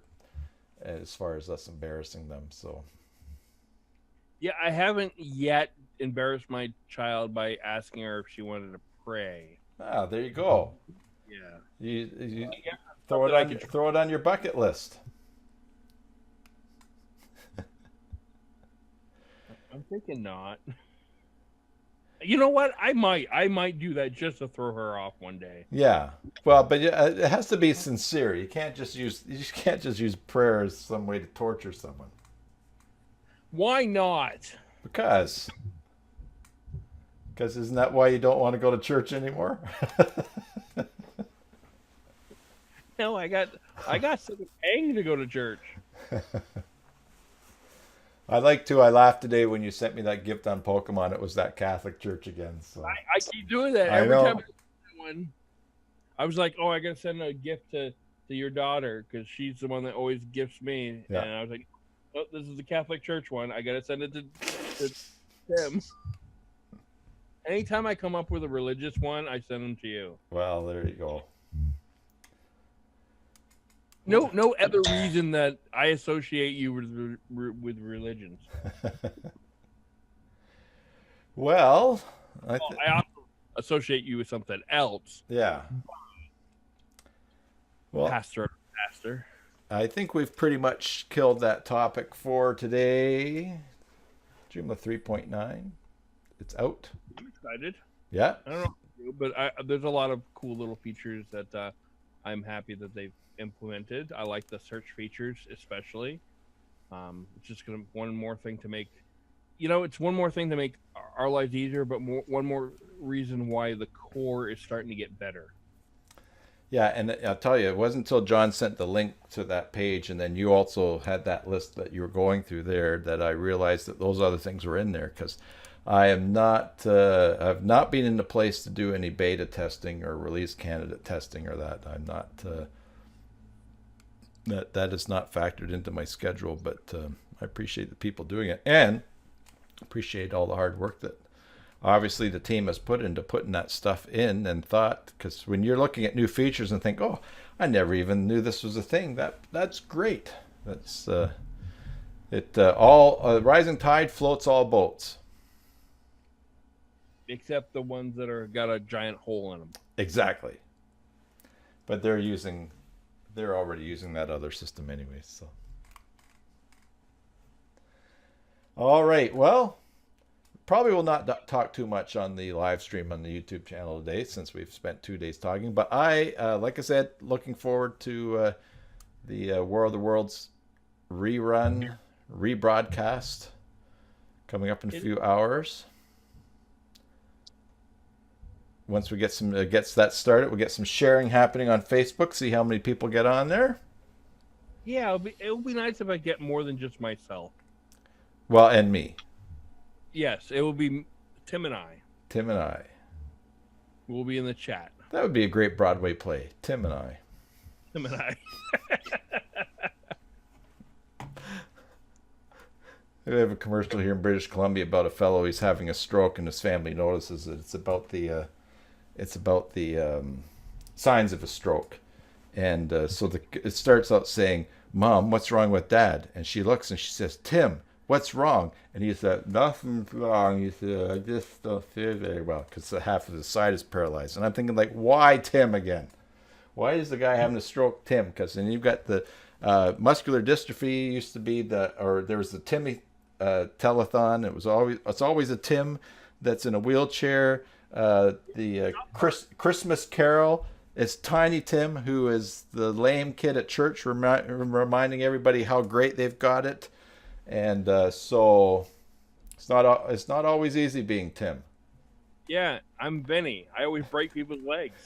as far as us embarrassing them. So. Yeah, I haven't yet embarrassed my child by asking her if she wanted to pray. Ah, there you go. Yeah. You throw it on your bucket list. I'm thinking not. You know what? I might do that just to throw her off one day. Yeah. Well, but it has to be sincere. You can't just use prayer as some way to torture someone. Why not? Because isn't that why you don't want to go to church anymore? No, I got sick of paying to go to church. I laughed today when you sent me that gift on Pokemon. It was that Catholic church again. So I keep doing that every time I send one. I was like, oh, I gotta send a gift to your daughter because she's the one that always gifts me. Yeah. And I was like, oh, this is the Catholic Church one. I gotta send it to Tim. Anytime I come up with a religious one, I send them to you. Well, there you go. No other reason that I associate you with religions. Well, I also associate you with something else. Yeah. Well, pastor. I think we've pretty much killed that topic for today. Joomla 3.9. It's out. I'm excited. Yeah. I don't know, but there's a lot of cool little features that I'm happy that they've implemented. I like the search features especially. It's just one more thing to make, it's one more thing to make our lives easier, but one more reason why the core is starting to get better. Yeah, and I'll tell you, it wasn't until John sent the link to that page, and then you also had that list that you were going through there, that I realized that those other things were in there, because I am not, I've not been in the place to do any beta testing or release candidate testing or that. I'm not, that is not factored into my schedule, but I appreciate the people doing it. And appreciate all the hard work that obviously the team has put into putting that stuff in and thought, because when you're looking at new features and think, oh, I never even knew this was a thing, that's great. That's rising tide floats all boats. Except the ones that are got a giant hole in them. Exactly. But they're already using that other system anyways. So, all right. Well, probably will not talk too much on the live stream on the YouTube channel today, since we've spent 2 days talking. But like I said, looking forward to the War of the Worlds rebroadcast coming up in a few hours. Once we get gets that started, we'll get some sharing happening on Facebook. See how many people get on there. Yeah, it'll be nice if I get more than just myself. Well, and me. Yes, it will be Tim and I. Tim and I. We'll be in the chat. That would be a great Broadway play. Tim and I. Tim and I. We have a commercial here in British Columbia about a fellow who's having a stroke, and his family notices that it's about the signs of a stroke. And so it starts out saying, "Mom, what's wrong with Dad?" And she looks and she says, "Tim, what's wrong?" And he said, "Nothing's wrong." He said, "I just don't feel very well," because half of his side is paralyzed. And I'm thinking, like, why Tim again? Why is the guy having a stroke Tim? Because then you've got the muscular dystrophy used to be there was the Timmy telethon. It's always a Tim that's in a wheelchair. The Christmas Carol, it's Tiny Tim, who is the lame kid at church, reminding everybody how great they've got it. And so it's not always easy being Tim. Yeah, I'm Benny. I always break people's legs.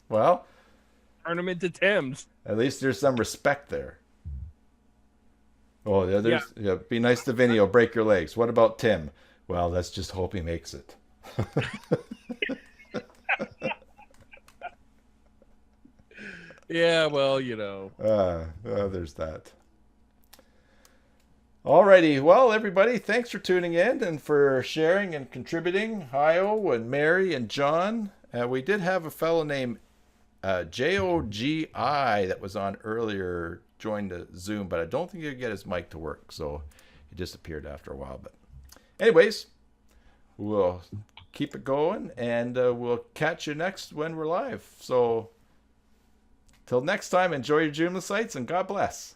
Well, turn them into Tims. At least there's some respect there. Oh, yeah, be nice to Vinny, he'll break your legs. What about Tim? Well, let's just hope he makes it. Yeah, well, there's that. Alrighty, well, everybody, thanks for tuning in and for sharing and contributing. Hio and Mary and John. We did have a fellow named JOGI that was on earlier, joined the Zoom, but I don't think he could get his mic to work, so he disappeared after a while. But anyways, we'll keep it going, and we'll catch you next when we're live. So till next time, enjoy your Joomla sites, and God bless.